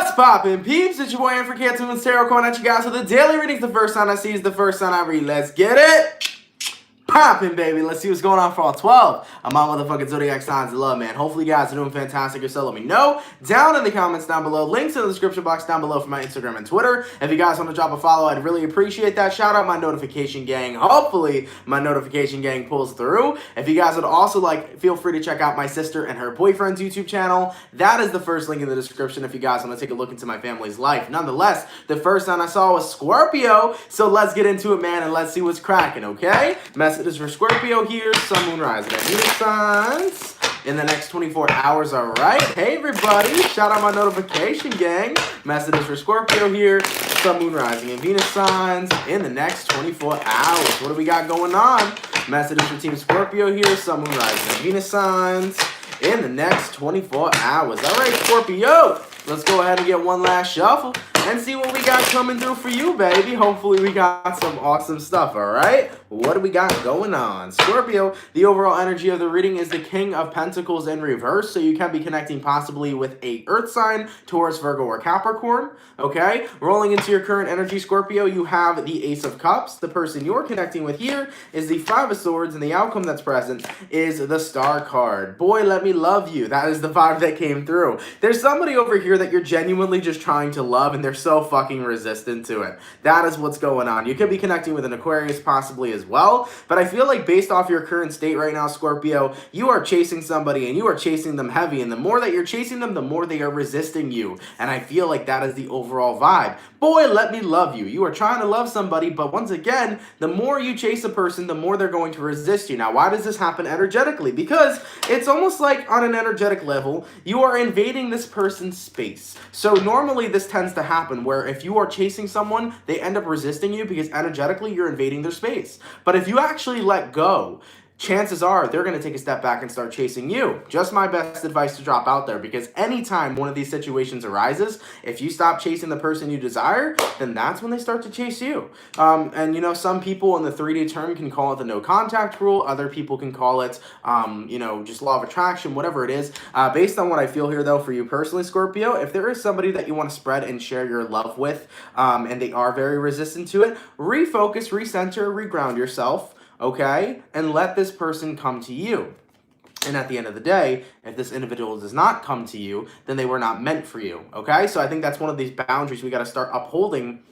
What's poppin', peeps? It's your boy for CancerMoonsTarot coming at you guys with the daily readings. The first sign I see is the first sign I read. Let's get it poppin', baby. Let's see what's going on for all 12 of my motherfucking zodiac signs of love, man. Hopefully you guys are doing fantastic yourself. Let me know down in the comments down below. Links in the description box down below for my Instagram and Twitter. If you guys want to drop a follow, I'd really appreciate that. Shout out my notification gang. Hopefully my notification gang pulls through. If you guys would also feel free to check out my sister and her boyfriend's YouTube channel. That is the first link in the description if you guys want to take a look into my family's life. Nonetheless, the first sign I saw was Scorpio. So let's get into it, man, and let's see what's cracking, okay? Messages for Scorpio here, Sun, Moon, Rising, and Venus signs in the next 24 hours, all right? Hey, everybody, shout out my notification gang. Messages for Scorpio here, Sun, Moon, Rising, and Venus signs in the next 24 hours. What do we got going on? Messages for Team Scorpio here, Sun, Moon, Rising, and Venus signs in the next 24 hours. All right, Scorpio, let's go ahead and get one last shuffle and see what we got coming through for you, baby. Hopefully we got some awesome stuff, all right? What do we got going on? Scorpio, the overall energy of the reading is the King of Pentacles in reverse, so you can be connecting possibly with a Earth sign, Taurus, Virgo, or Capricorn, okay? Rolling into your current energy, Scorpio, you have the Ace of Cups. The person you're connecting with here is the Five of Swords, and the outcome that's present is the Star card. Boy, let me love you. That is the vibe that came through. There's somebody over here that you're genuinely just trying to love, and they're so fucking resistant to it. That is what's going on. You could be connecting with an Aquarius possibly as well, but I feel like based off your current state right now, Scorpio, you are chasing somebody and you are chasing them heavy, and the more that you're chasing them, the more they are resisting you, and I feel like that is the overall vibe. Boy, let me love you. You are trying to love somebody, but once again, the more you chase a person, the more they're going to resist you. Now, why does this happen energetically? Because it's almost like on an energetic level, you are invading this person's space. So normally this tends to happen where if you are chasing someone, they end up resisting you because energetically you're invading their space. But if you actually let go, chances are they're going to take a step back and start chasing you. Just my best advice to drop out there, because anytime one of these situations arises, if you stop chasing the person you desire, then that's when they start to chase you. And you know, some people in the 3D term can call it the no contact rule. Other people can call it, you know, just law of attraction, whatever it is. Based on what I feel here, though, for you personally, Scorpio, if there is somebody that you want to spread and share your love with, and they are very resistant to it, refocus, recenter, reground yourself, okay, and let this person come to you. And at the end of the day, if this individual does not come to you, then they were not meant for you, okay? So I think that's one of these boundaries we got to start upholding,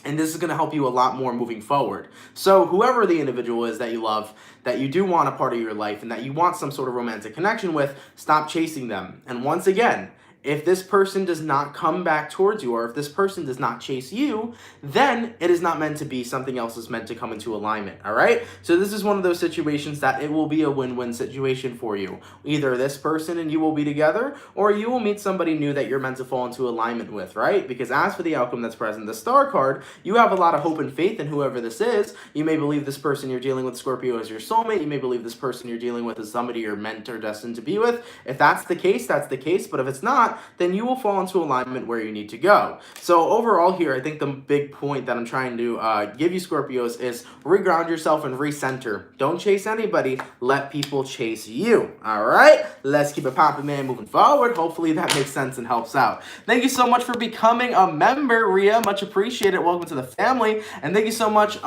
and this is going to help you a lot more moving forward. So whoever the individual is that you love, that you do want a part of your life, and that you want some sort of romantic connection with, stop chasing them. And once again, if this person does not come back towards you, or if this person does not chase you, then it is not meant to be. Something else is meant to come into alignment, all right? So this is one of those situations that it will be a win-win situation for you. Either this person and you will be together, or you will meet somebody new that you're meant to fall into alignment with, right? Because as for the outcome that's present, the Star card, you have a lot of hope and faith in whoever this is. You may believe this person you're dealing with, Scorpio, is your soulmate. You may believe this person you're dealing with is somebody you're meant or destined to be with. If that's the case, that's the case. But if it's not, then you will fall into alignment where you need to go. So overall here, I think the big point that I'm trying to give you, Scorpios, is reground yourself and recenter. Don't chase anybody. Let people chase you. All right? Let's keep it popping, man, moving forward. Hopefully that makes sense and helps out. Thank you so much for becoming a member, Rhea. Much appreciated. Welcome to the family. And thank you so much,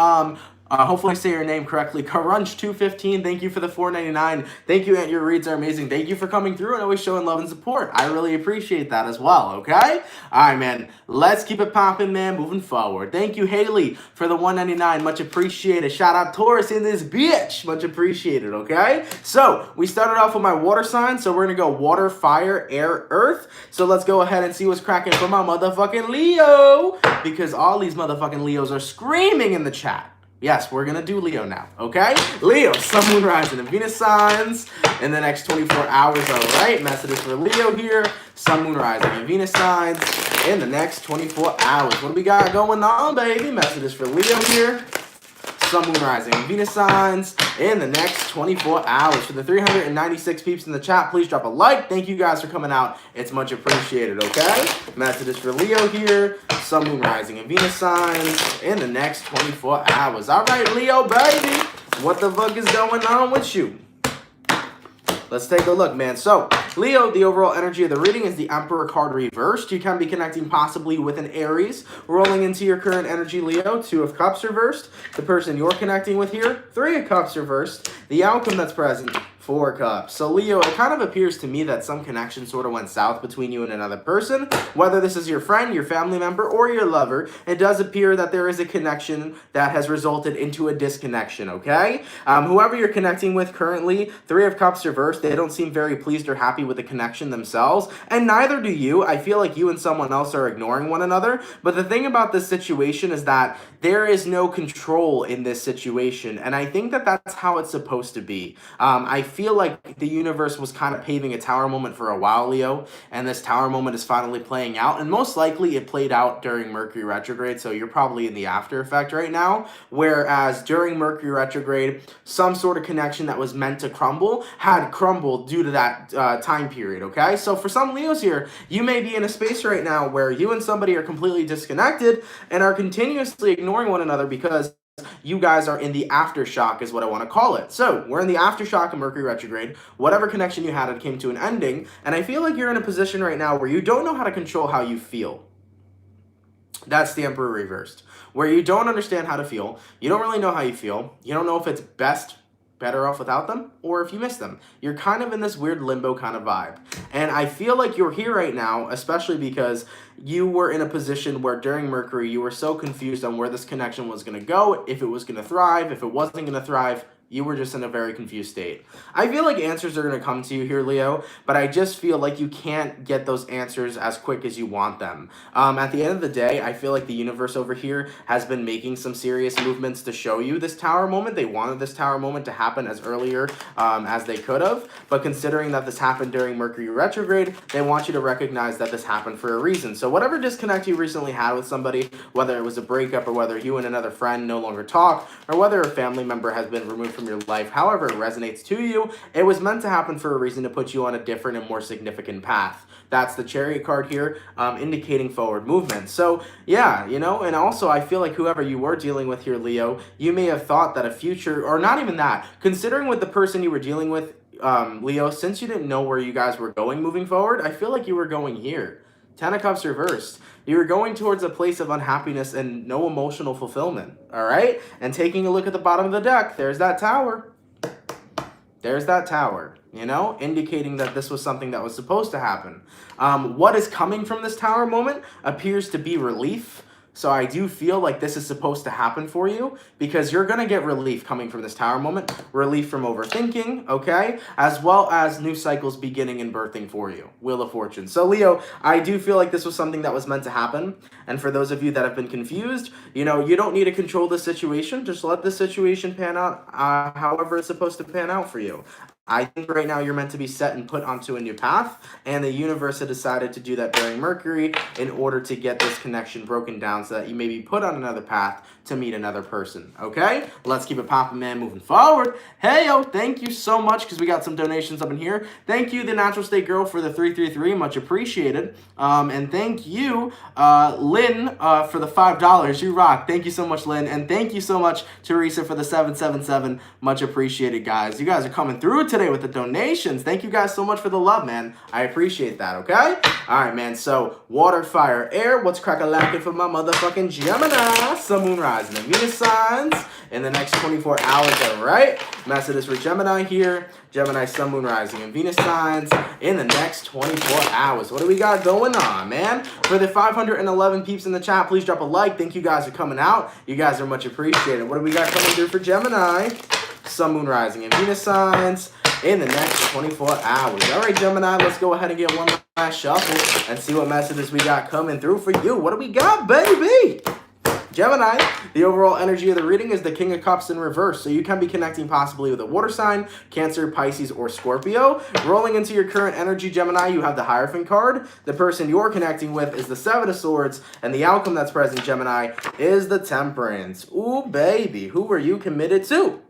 hopefully I say your name correctly, Crunch215, thank you for the $4.99. Thank you, Aunt. Your reads are amazing. Thank you for coming through and always showing love and support. I really appreciate that as well, okay? All right, man. Let's keep it popping, man, moving forward. Thank you, Haley, for the $1.99. Much appreciated. Shout out Taurus in this bitch. Much appreciated, okay? So, we started off with my water sign, so we're going to go water, fire, air, earth. So, let's go ahead and see what's cracking for my motherfucking Leo, because all these motherfucking Leos are screaming in the chat. Yes, we're going to do Leo now, okay? Leo, Sun, Moon, Rising, and Venus signs in the next 24 hours, all right? Messages for Leo here, Sun, Moon, Rising, and Venus signs in the next 24 hours. What do we got going on, baby? Messages for Leo here, Sun, Moon, Rising, and Venus signs in the next 24 hours. For the 396 peeps in the chat, please drop a like. Thank you guys for coming out. It's much appreciated, okay? Messages for Leo here, Sun, Moon, Rising, and Venus signs in the next 24 hours. All right, Leo, baby. What the fuck is going on with you? Let's take a look, man. So, Leo, the overall energy of the reading is the Emperor card reversed. You can be connecting possibly with an Aries. Rolling into your current energy, Leo, 2 of Cups reversed. The person you're connecting with here, 3 of Cups reversed. The outcome that's present, 4 Cups. So, Leo, it kind of appears to me that some connection sort of went south between you and another person. Whether this is your friend, your family member, or your lover, it does appear that there is a connection that has resulted into a disconnection, okay? Whoever you're connecting with currently, 3 of Cups reversed, they don't seem very pleased or happy with the connection themselves, and neither do you. I feel like you and someone else are ignoring one another, but the thing about this situation is that there is no control in this situation, and I think that that's how it's supposed to be. I feel like the universe was kind of paving a tower moment for a while, Leo, and this tower moment is finally playing out, and most likely it played out during Mercury retrograde, so you're probably in the after effect right now, whereas during Mercury retrograde, some sort of connection that was meant to crumble had crumbled due to that time period, okay? So for some Leos here, you may be in a space right now where you and somebody are completely disconnected and are continuously ignoring one another because you guys are in the aftershock is what I want to call it. So we're in the aftershock of Mercury retrograde. Whatever connection you had, it came to an ending. And I feel like you're in a position right now where you don't know how to control how you feel. That's the Emperor reversed. Where you don't understand how to feel. You don't really know how you feel. You don't know if it's better off without them, or if you miss them. You're kind of in this weird limbo kind of vibe. And I feel like you're here right now, especially because you were in a position where during Mercury, you were so confused on where this connection was going to go, if it was going to thrive, if it wasn't going to thrive. You were just in a very confused state. I feel like answers are going to come to you here, Leo, but I just feel like you can't get those answers as quick as you want them. At the end of the day, I feel like the universe over here has been making some serious movements to show you this tower moment. They wanted this tower moment to happen as earlier as they could have, but considering that this happened during Mercury retrograde, they want you to recognize that this happened for a reason. So whatever disconnect you recently had with somebody, whether it was a breakup or whether you and another friend no longer talk, or whether a family member has been removed from your life, however it resonates to you, it was meant to happen for a reason to put you on a different and more significant path. That's the Chariot card here, indicating forward movement. So yeah, you know, and also I feel like whoever you were dealing with here, Leo, you may have thought that a future, or not even that, considering with the person you were dealing with, Leo, since you didn't know where you guys were going moving forward, I feel like you were going here. 10 of Cups reversed. You were going towards a place of unhappiness and no emotional fulfillment, all right? And taking a look at the bottom of the deck, there's that tower. There's that tower, you know, indicating that this was something that was supposed to happen. What is coming from this tower moment appears to be relief. So I do feel like this is supposed to happen for you because you're going to get relief coming from this tower moment, relief from overthinking, okay, as well as new cycles beginning and birthing for you, Wheel of Fortune. So Leo, I do feel like this was something that was meant to happen. And for those of you that have been confused, you know, you don't need to control the situation. Just let the situation pan out however it's supposed to pan out for you. I think right now you're meant to be set and put onto a new path, and the universe had decided to do that during Mercury in order to get this connection broken down so that you may be put on another path to meet another person, okay? Let's keep it poppin', man, moving forward. Hey, yo, thank you so much, because we got some donations up in here. Thank you, the Natural State Girl, for the 333, much appreciated. And thank you, Lynn, for the $5. You rock. Thank you so much, Lynn. And thank you so much, Teresa, for the 777. Much appreciated, guys. You guys are coming through today with the donations. Thank you guys so much for the love, man. I appreciate that, okay? All right, man. So, water, fire, air. What's crack-a-lackin' for my motherfucking Gemini? Sun, moon, rising, and Venus signs in the next 24 hours, all right? Message for Gemini here. Gemini, Sun, Moon, Rising, and Venus signs in the next 24 hours. What do we got going on, man? For the 511 peeps in the chat, please drop a like. Thank you guys for coming out. You guys are much appreciated. What do we got coming through for Gemini? Sun, Moon, Rising, and Venus signs in the next 24 hours. All right, Gemini, let's go ahead and get one last shuffle and see what messages we got coming through for you. What do we got, baby? Gemini, the overall energy of the reading is the King of Cups in reverse, so you can be connecting possibly with a water sign, Cancer, Pisces, or Scorpio. Rolling into your current energy, Gemini, you have the Hierophant card. The person you're connecting with is the Seven of Swords, and the outcome that's present, Gemini, is the Temperance. Ooh, baby, who are you committed to?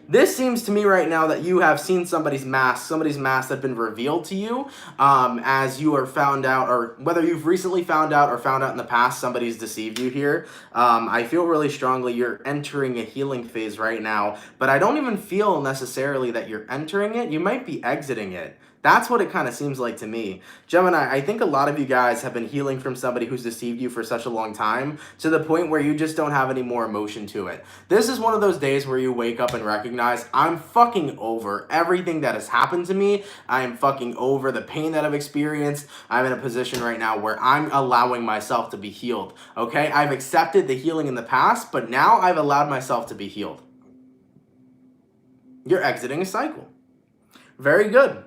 This seems to me right now that you have seen somebody's mask that's been revealed to you as you are found out, or whether you've recently found out or found out in the past somebody's deceived you here. I feel really strongly you're entering a healing phase right now, but I don't even feel necessarily that you're entering it. You might be exiting it. That's what it kind of seems like to me. Gemini, I think a lot of you guys have been healing from somebody who's deceived you for such a long time to the point where you just don't have any more emotion to it. This is one of those days where you wake up and recognize, I'm fucking over everything that has happened to me. I am fucking over the pain that I've experienced. I'm in a position right now where I'm allowing myself to be healed. Okay? I've accepted the healing in the past, but now I've allowed myself to be healed. You're exiting a cycle. Very good.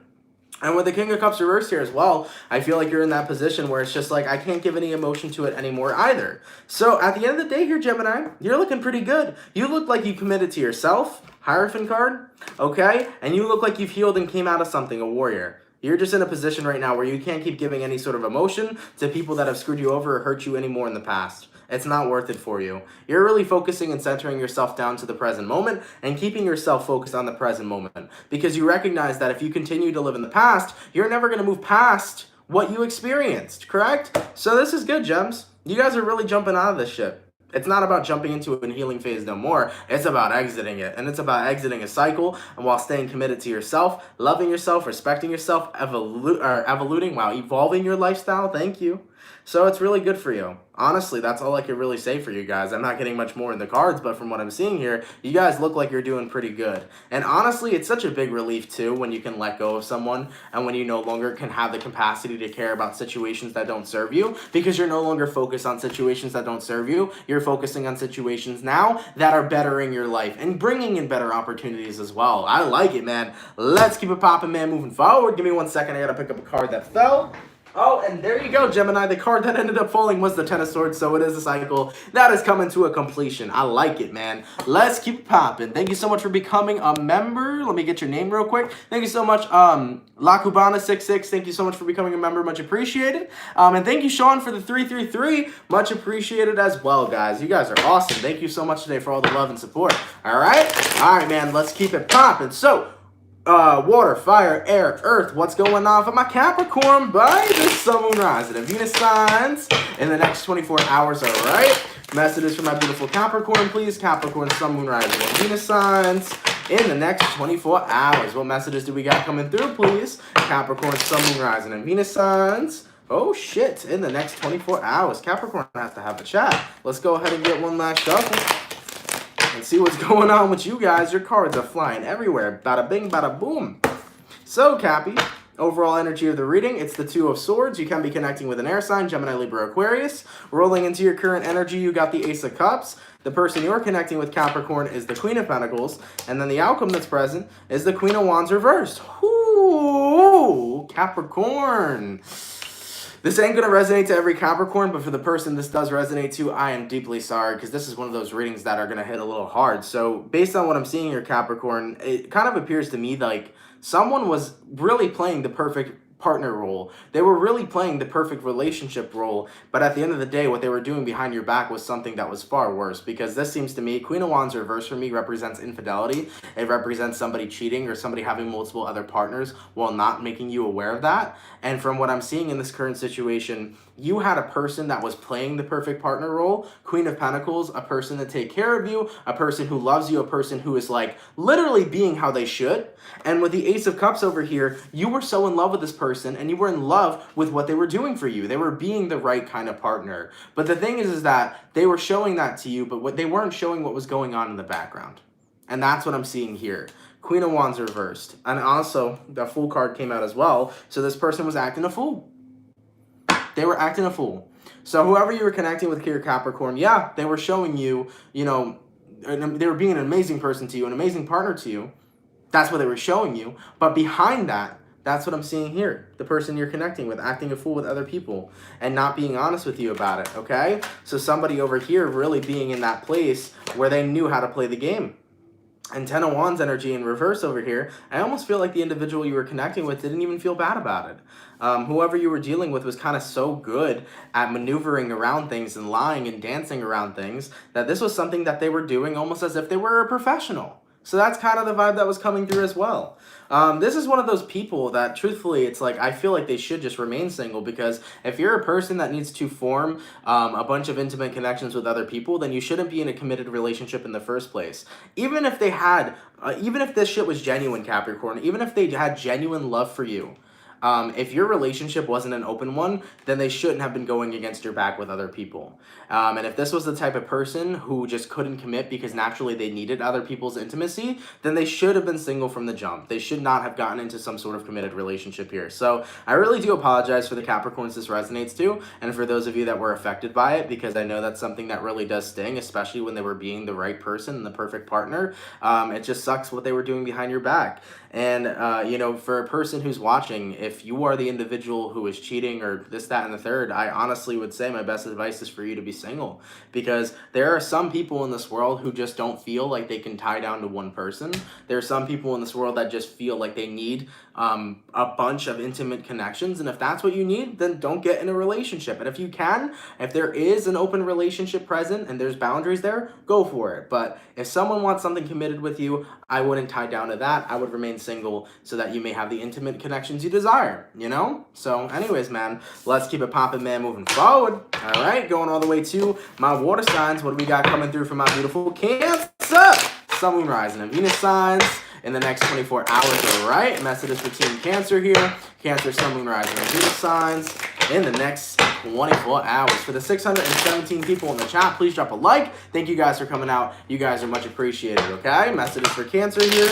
And with the King of Cups reversed here as well, I feel like you're in that position where it's just like, I can't give any emotion to it anymore either. So at the end of the day here, Gemini, you're looking pretty good. You look like you committed to yourself, Hierophant card, okay? And you look like you've healed and came out of something, a warrior. You're just in a position right now where you can't keep giving any sort of emotion to people that have screwed you over or hurt you anymore in the past. It's not worth it for you. You're really focusing and centering yourself down to the present moment and keeping yourself focused on the present moment, because you recognize that if you continue to live in the past, you're never going to move past what you experienced, correct? So this is good, Gems. You guys are really jumping out of this shit. It's not about jumping into a healing phase no more. It's about exiting it. And it's about exiting a cycle, and while staying committed to yourself, loving yourself, respecting yourself, evolving your lifestyle. Thank you. So it's really good for you. Honestly, that's all I can really say for you guys. I'm not getting much more in the cards, but from what I'm seeing here, you guys look like you're doing pretty good. And honestly, it's such a big relief too when you can let go of someone and when you no longer can have the capacity to care about situations that don't serve you, because you're no longer focused on situations that don't serve you. You're focusing on situations now that are bettering your life and bringing in better opportunities as well. I like it, man. Let's keep it popping, man, moving forward. Give me 1 second. I gotta pick up a card that fell. Oh, and there you go, Gemini. The card that ended up falling was the Ten of Swords, so it is a cycle that is coming to a completion. I like it, man. Let's keep it popping. Thank you so much for becoming a member. Let me get your name real quick. Thank you so much, La Cubana66. Thank you so much for becoming a member. Much appreciated. And thank you, Sean, for the 333. Much appreciated as well, guys. You guys are awesome. Thank you so much today for all the love and support. All right, man. Let's keep it popping. So, water, fire, air, earth. What's going on for my Capricorn, buddy? This Sun, Moon, Rising, and Venus signs in the next 24 hours, all right? Messages for my beautiful Capricorn, please. Capricorn, Sun, Moon, Rising, and Venus signs in the next 24 hours. What messages do we got coming through, please? Capricorn, Sun, Moon, Rising, and Venus signs. Oh, shit. In the next 24 hours. Capricorn has to have a chat. Let's go ahead and get one last shuffle and see what's going on with you guys. Your cards are flying everywhere. Bada bing, bada boom. So, Cappy, overall energy of the reading, it's the Two of Swords. You can be connecting with an air sign, Gemini, Libra, Aquarius. Rolling into your current energy, you got the Ace of Cups. The person you're connecting with, Capricorn, is the Queen of Pentacles. And then the outcome that's present is the Queen of Wands reversed. Ooh, Capricorn. This ain't going to resonate to every Capricorn, but for the person this does resonate to, I am deeply sorry, because this is one of those readings that are going to hit a little hard. So based on what I'm seeing here, Capricorn, it kind of appears to me like someone was really playing the perfect partner role. They were really playing the perfect relationship role, but at the end of the day, what they were doing behind your back was something that was far worse, because this seems to me, Queen of Wands reverse for me represents infidelity. It represents somebody cheating or somebody having multiple other partners while not making you aware of that. And from what I'm seeing in this current situation, you had a person that was playing the perfect partner role, Queen of Pentacles, a person to take care of you, a person who loves you, a person who is like literally being how they should. And with the Ace of Cups over here, you were so in love with this person and you were in love with what they were doing for you. They were being the right kind of partner. But the thing is that they were showing that to you, but what they weren't showing what was going on in the background. And that's what I'm seeing here. Queen of Wands reversed. And also, the Fool card came out as well. So this person was acting a fool. They were acting a fool. So whoever you were connecting with here, Capricorn, yeah, they were showing you, you know, they were being an amazing person to you, an amazing partner to you. That's what they were showing you. But behind that, that's what I'm seeing here. The person you're connecting with, acting a fool with other people and not being honest with you about it, okay? So somebody over here really being in that place where they knew how to play the game. And Ten of Wands energy in reverse over here, I almost feel like the individual you were connecting with didn't even feel bad about it. Whoever you were dealing with was kind of so good at maneuvering around things and lying and dancing around things that this was something that they were doing almost as if they were a professional. So that's kind of the vibe that was coming through as well. This is one of those people that, truthfully, it's like, I feel like they should just remain single, because if you're a person that needs to form a bunch of intimate connections with other people, then you shouldn't be in a committed relationship in the first place. Even if they had, even if this shit was genuine, Capricorn, even if they had genuine love for you, if your relationship wasn't an open one, then they shouldn't have been going against your back with other people. And if this was the type of person who just couldn't commit because naturally they needed other people's intimacy, then they should have been single from the jump. They should not have gotten into some sort of committed relationship here. So I really do apologize for the Capricorns this resonates to, and for those of you that were affected by it, because I know that's something that really does sting, especially when they were being the right person and the perfect partner. It just sucks what they were doing behind your back. And, you know, for a person who's watching, if you are the individual who is cheating or this, that, and the third, I honestly would say my best advice is for you to be single, because there are some people in this world who just don't feel like they can tie down to one person. There are some people in this world that just feel like they need a bunch of intimate connections, and if that's what you need, then don't get in a relationship. And if you can, if there is an open relationship present and there's boundaries there, go for it. But if someone wants something committed with you, I wouldn't tie down to that. I would remain single so that you may have the intimate connections you desire, you know? So anyways, man, let's keep it popping, man, moving forward. All right, going all the way to my water signs. What do we got coming through for my beautiful Cancer? Sun, Moon, Rising, and Venus signs in the next 24 hours, all right? Messages for Team Cancer here. Cancer, Sun, Moon, Rising, and Venus signs in the next 24 hours. For the 617 people in the chat, please drop a like. Thank you guys for coming out. You guys are much appreciated, okay? Messages for Cancer here.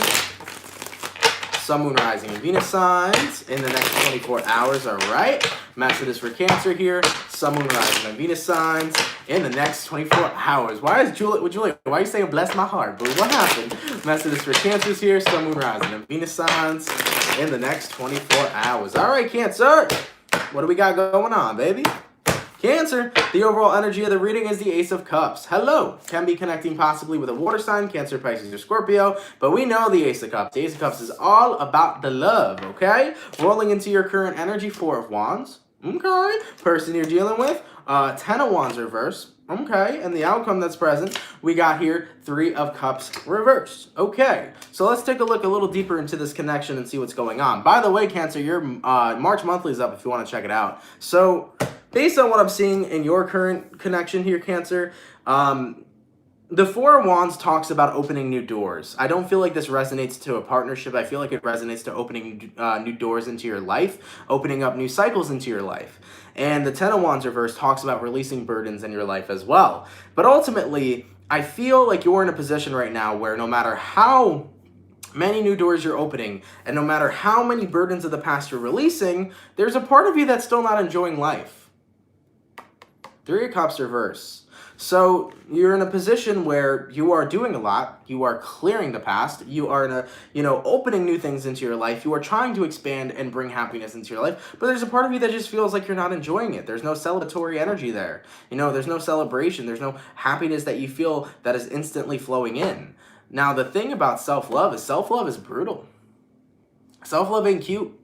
Sun, Moon, Rising, and Venus signs in the next 24 hours, all right? Messages for Cancer here. Sun, Moon, Rising, and Venus signs in the next 24 hours. Why is Juliet, why are you saying bless my heart, boo? What happened? Messages for Cancers here. Sun, Moon, Rising, and Venus signs in the next 24 hours. All right, Cancer. What do we got going on, baby? Cancer, the overall energy of the reading is the Ace of Cups. Hello. Can be connecting possibly with a water sign, Cancer, Pisces, or Scorpio, but we know the Ace of Cups. The Ace of Cups is all about the love, okay? Rolling into your current energy, Four of Wands. Okay. Person you're dealing with, Ten of Wands reverse. Okay, and the outcome that's present, we got here Three of Cups reversed. Okay, so let's take a look a little deeper into this connection and see what's going on. By the way, Cancer, your March monthly is up if you want to check it out. So based on what I'm seeing in your current connection here, Cancer, the Four of Wands talks about opening new doors. I don't feel like this resonates to a partnership. I feel like it resonates to opening new doors into your life, opening up new cycles into your life. And the Ten of Wands reverse talks about releasing burdens in your life as well. But ultimately, I feel like you're in a position right now where no matter how many new doors you're opening, and no matter how many burdens of the past you're releasing, there's a part of you that's still not enjoying life. Three of Cups reverse. So you're in a position where you are doing a lot, you are clearing the past, you are in a, opening new things into your life, you are trying to expand and bring happiness into your life, but there's a part of you that just feels like you're not enjoying it. There's no celebratory energy there. There's no celebration, there's no happiness that you feel that is instantly flowing in. Now, the thing about self-love is brutal. Self-love ain't cute,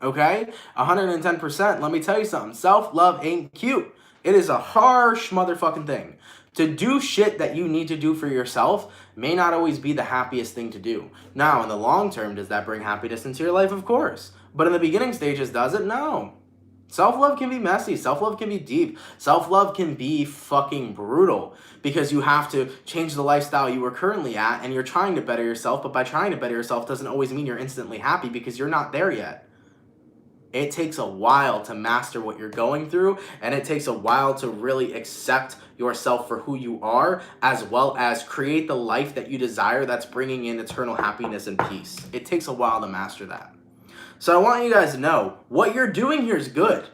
okay? 110%, let me tell you something, self-love ain't cute. It is a harsh motherfucking thing. To do shit that you need to do for yourself may not always be the happiest thing to do. Now, in the long term, does that bring happiness into your life? Of course. But in the beginning stages, does it? No. Self-love can be messy. Self-love can be deep. Self-love can be fucking brutal because you have to change the lifestyle you are currently at and you're trying to better yourself, but by trying to better yourself doesn't always mean you're instantly happy because you're not there yet. It takes a while to master what you're going through, and it takes a while to really accept yourself for who you are, as well as create the life that you desire that's bringing in eternal happiness and peace. It takes a while to master that. So I want you guys to know, what you're doing here is good.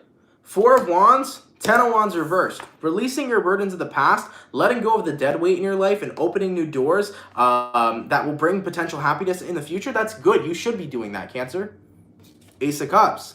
Four of Wands, Ten of Wands reversed. Releasing your burdens of the past, letting go of the dead weight in your life, and opening new doors that will bring potential happiness in the future, that's good. You should be doing that, Cancer. Ace of Cups.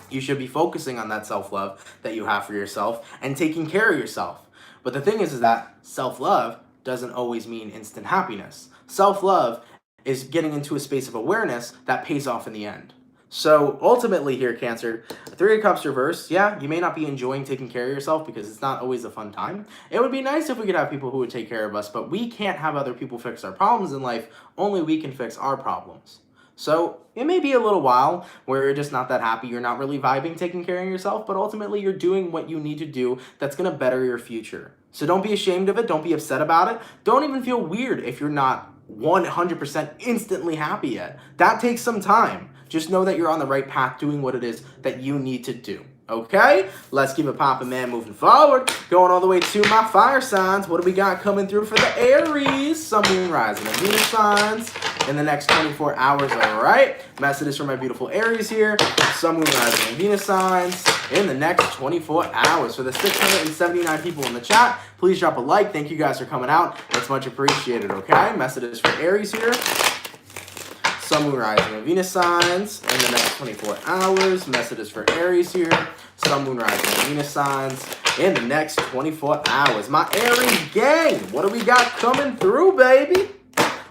You should be focusing on that self-love that you have for yourself and taking care of yourself. But the thing is that self-love doesn't always mean instant happiness. Self-love is getting into a space of awareness that pays off in the end. So ultimately here, Cancer, Three of Cups reversed. Yeah, you may not be enjoying taking care of yourself because it's not always a fun time. It would be nice if we could have people who would take care of us, but we can't have other people fix our problems in life. Only we can fix our problems. So it may be a little while where you're just not that happy, you're not really vibing taking care of yourself, but ultimately you're doing what you need to do that's going to better your future. So don't be ashamed of it, don't be upset about it, don't even feel weird if you're not 100% instantly happy yet. That takes some time. Just know that you're on the right path doing what it is that you need to do. Okay? Let's keep it popping, man, moving forward. Going all the way to my fire signs. What do we got coming through for the Aries? Sun, Moon, Rising, and Venus signs in the next 24 hours, all right? Messages from my beautiful Aries here. Sun, Moon, Rising, and Venus signs in the next 24 hours. For the 679 people in the chat, please drop a like. Thank you guys for coming out. It's much appreciated, okay? Messages for Aries here. Sun, Moon, Rising, and Venus signs in the next 24 hours. Messages for Aries here. Sun, Moon, Rising, and Venus signs in the next 24 hours. My Aries gang, what do we got coming through, baby?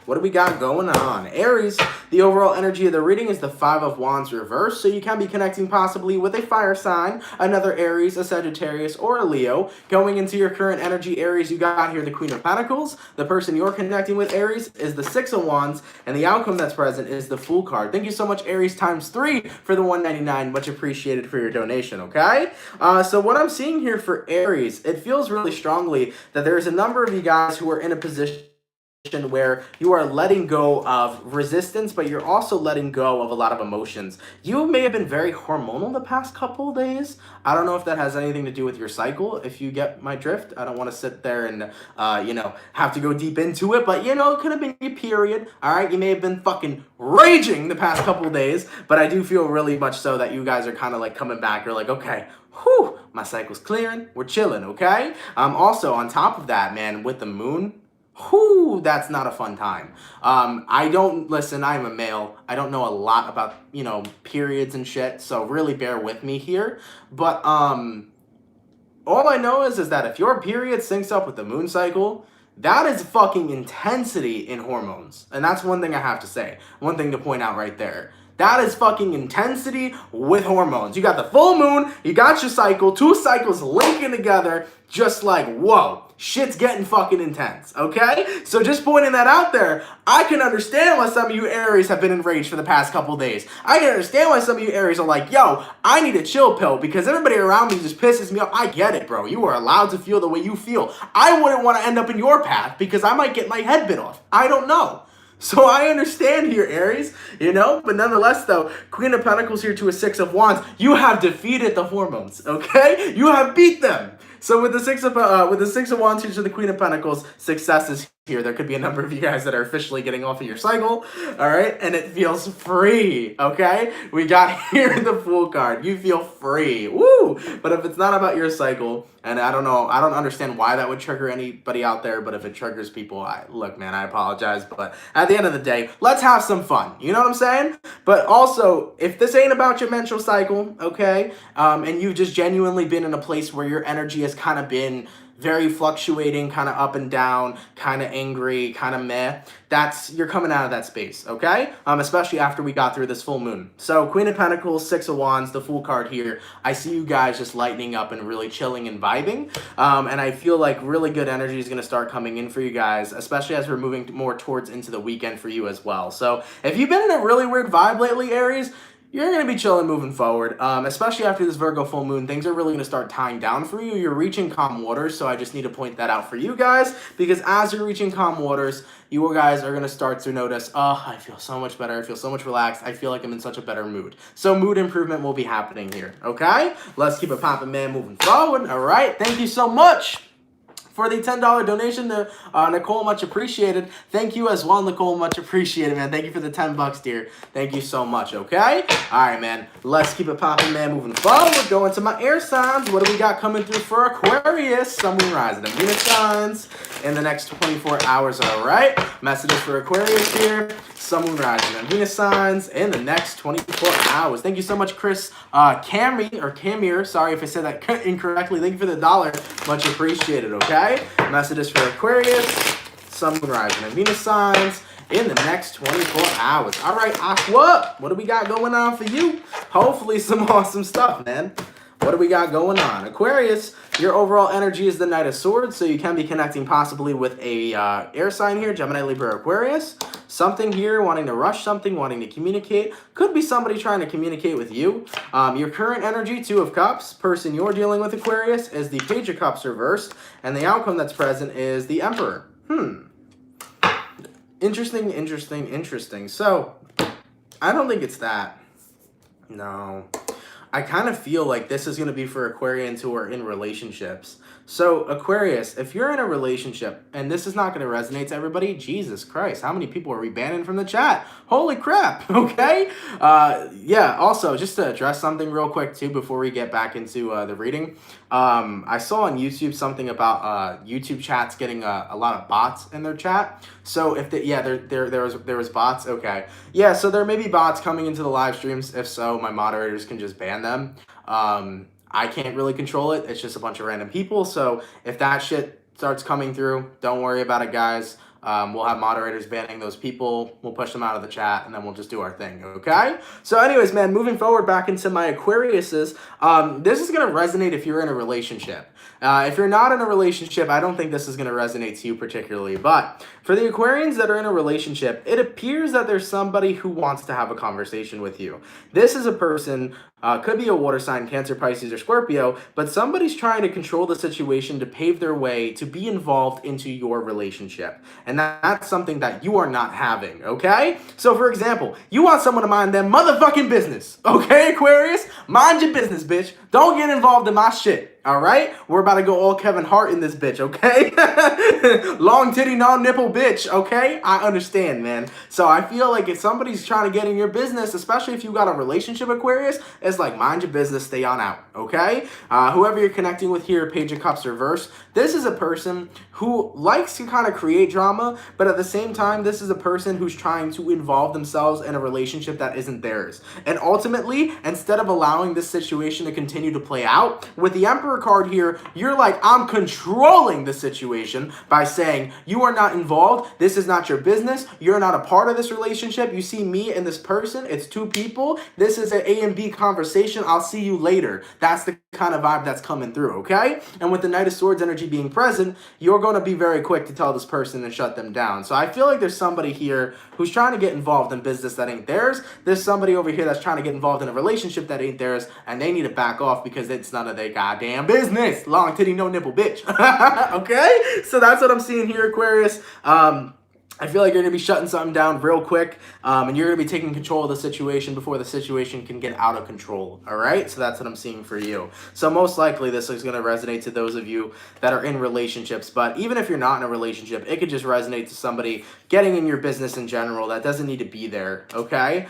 What do we got going on? Aries, the overall energy of the reading is the Five of Wands reversed, so you can be connecting possibly with a fire sign, another Aries, a Sagittarius, or a Leo. Going into your current energy, Aries, you got here the Queen of Pentacles. The person you're connecting with, Aries, is the Six of Wands, and the outcome that's present is the Fool card. Thank you so much, Aries, ×3 for the $1.99. Much appreciated for your donation, okay? So what I'm seeing here for Aries, it feels really strongly that there's a number of you guys who are in a position where you are letting go of resistance, but you're also letting go of a lot of emotions. You may have been very hormonal the past couple of days. I don't know if that has anything to do with your cycle, if you get my drift. I don't want to sit there and, have to go deep into it, but, it could have been your period, all right? You may have been fucking raging the past couple of days, but I do feel really much so that you guys are kind of like coming back. You're like, okay, whew, my cycle's clearing, we're chilling, okay? Also, on top of that, man, with the moon, whoo, that's not a fun time. I'm a male. I don't know a lot about, periods and shit, so really bear with me here. But all I know is that if your period syncs up with the moon cycle, that is fucking intensity in hormones. And that's one thing I have to say. One thing to point out right there. That is fucking intensity with hormones. You got the full moon, you got your cycle, two cycles linking together, just like, whoa, shit's getting fucking intense, okay? So just pointing that out there, I can understand why some of you Aries have been enraged for the past couple days. I can understand why some of you Aries are like, yo, I need a chill pill because everybody around me just pisses me off. I get it, bro. You are allowed to feel the way you feel. I wouldn't want to end up in your path because I might get my head bit off. I don't know. So I understand here, Aries, but nonetheless, though, Queen of Pentacles here to a Six of Wands, you have defeated the hormones, okay? You have beat them. So with the Six of Wands here to the Queen of Pentacles, success is here. There could be a number of you guys that are officially getting off of your cycle, all right? And it feels free, okay? We got here the Fool card. You feel free, woo! But if it's not about your cycle, and I don't understand why that would trigger anybody out there, but if it triggers people, look, man, I apologize. But at the end of the day, let's have some fun. You know what I'm saying? But also, if this ain't about your menstrual cycle, okay, and you've just genuinely been in a place where your energy has kind of been very fluctuating, kind of up and down, kind of angry, kind of meh, you're coming out of that space, okay? Especially after we got through this full moon. So Queen of Pentacles, Six of Wands, the Fool card here. I see you guys just lightening up and really chilling and vibing. And I feel like really good energy is going to start coming in for you guys, especially as we're moving more towards into the weekend for you as well. So if you've been in a really weird vibe lately, Aries, you're going to be chilling moving forward, especially after this Virgo full moon. Things are really going to start tying down for you. You're reaching calm waters, so I just need to point that out for you guys, because as you're reaching calm waters, you guys are going to start to notice, oh, I feel so much better. I feel so much relaxed. I feel like I'm in such a better mood. So mood improvement will be happening here, okay? Let's keep it popping, man, moving forward. All right, thank you so much for the $10 donation to Nicole, much appreciated. Thank you as well, Nicole, much appreciated, man. Thank you for the 10 bucks, dear. Thank you so much, okay? All right, man. Let's keep it popping, man, moving forward. We're going to my air signs. What do we got coming through for Aquarius? Sun, Moon, Rising, and Venus signs in the next 24 hours, all right? Messages for Aquarius here. Sun, Moon, Rising, and Venus signs in the next 24 hours. Thank you so much, Chris Camir. Sorry if I said that incorrectly. Thank you for the $1. Much appreciated, okay? Messages for Aquarius, Sun, Moon, Rising, and Venus signs in the next 24 hours. All right, Aqua, what do we got going on for you? Hopefully some awesome stuff, man. What do we got going on? Aquarius, your overall energy is the Knight of Swords, so you can be connecting possibly with a air sign here, Gemini, Libra, Aquarius. Something here, wanting to rush something, wanting to communicate. Could be somebody trying to communicate with you. Your current energy, Two of Cups. Person you're dealing with, Aquarius, is the Page of Cups reversed, and the outcome that's present is the Emperor. Interesting, interesting, interesting. So, I don't think it's that. No. I kind of feel like this is going to be for Aquarians who are in relationships. So, Aquarius, if you're in a relationship, and this is not going to resonate to everybody, Jesus Christ, how many people are we banning from the chat? Holy crap, okay? Yeah, also, just to address something real quick, too, before we get back into the reading. I saw on YouTube something about YouTube chats getting a lot of bots in their chat. So, if there was bots, okay. Yeah, so there may be bots coming into the live streams. If so, my moderators can just ban them. I can't really control it. It's just a bunch of random people. So if that shit starts coming through, don't worry about it, guys. We'll have moderators banning those people. We'll push them out of the chat, and then we'll just do our thing, okay? So anyways, man, moving forward back into my Aquariuses, this is going to resonate if you're in a relationship. If you're not in a relationship, I don't think this is going to resonate to you particularly. But for the Aquarians that are in a relationship, it appears that there's somebody who wants to have a conversation with you. This is a person, could be a water sign, Cancer, Pisces, or Scorpio, but somebody's trying to control the situation to pave their way to be involved into your relationship. And that's something that you are not having, okay? So, for example, you want someone to mind their motherfucking business, okay, Aquarius? Mind your business, bitch. Don't get involved in my shit. All right, we're about to go all Kevin Hart in this bitch, okay? Long titty, no nipple bitch, okay? I understand, man. So I feel like if somebody's trying to get in your business, especially if you got a relationship, Aquarius, it's like mind your business, stay on out, okay? Whoever you're connecting with here, Page of Cups reverse, this is a person who likes to kind of create drama, but at the same time, this is a person who's trying to involve themselves in a relationship that isn't theirs. And ultimately, instead of allowing this situation to continue to play out, with the Emperor card here, you're like, I'm controlling the situation by saying, you are not involved, this is not your business, you're not a part of this relationship, you see me and this person, it's two people, this is an A and B conversation, I'll see you later. That's the kind of vibe that's coming through, okay? And with the Knight of Swords energy being present, you're going to be very quick to tell this person and shut them down. So I feel like there's somebody here who's trying to get involved in business that ain't theirs. There's somebody over here that's trying to get involved in a relationship that ain't theirs, and they need to back off because it's none of their goddamn business. Long titty, no nipple, bitch. Okay? So that's what I'm seeing here, Aquarius. I feel like you're going to be shutting something down real quick, and you're going to be taking control of the situation before the situation can get out of control, all right? So that's what I'm seeing for you. So most likely this is going to resonate to those of you that are in relationships, but even if you're not in a relationship, it could just resonate to somebody getting in your business in general that doesn't need to be there, okay?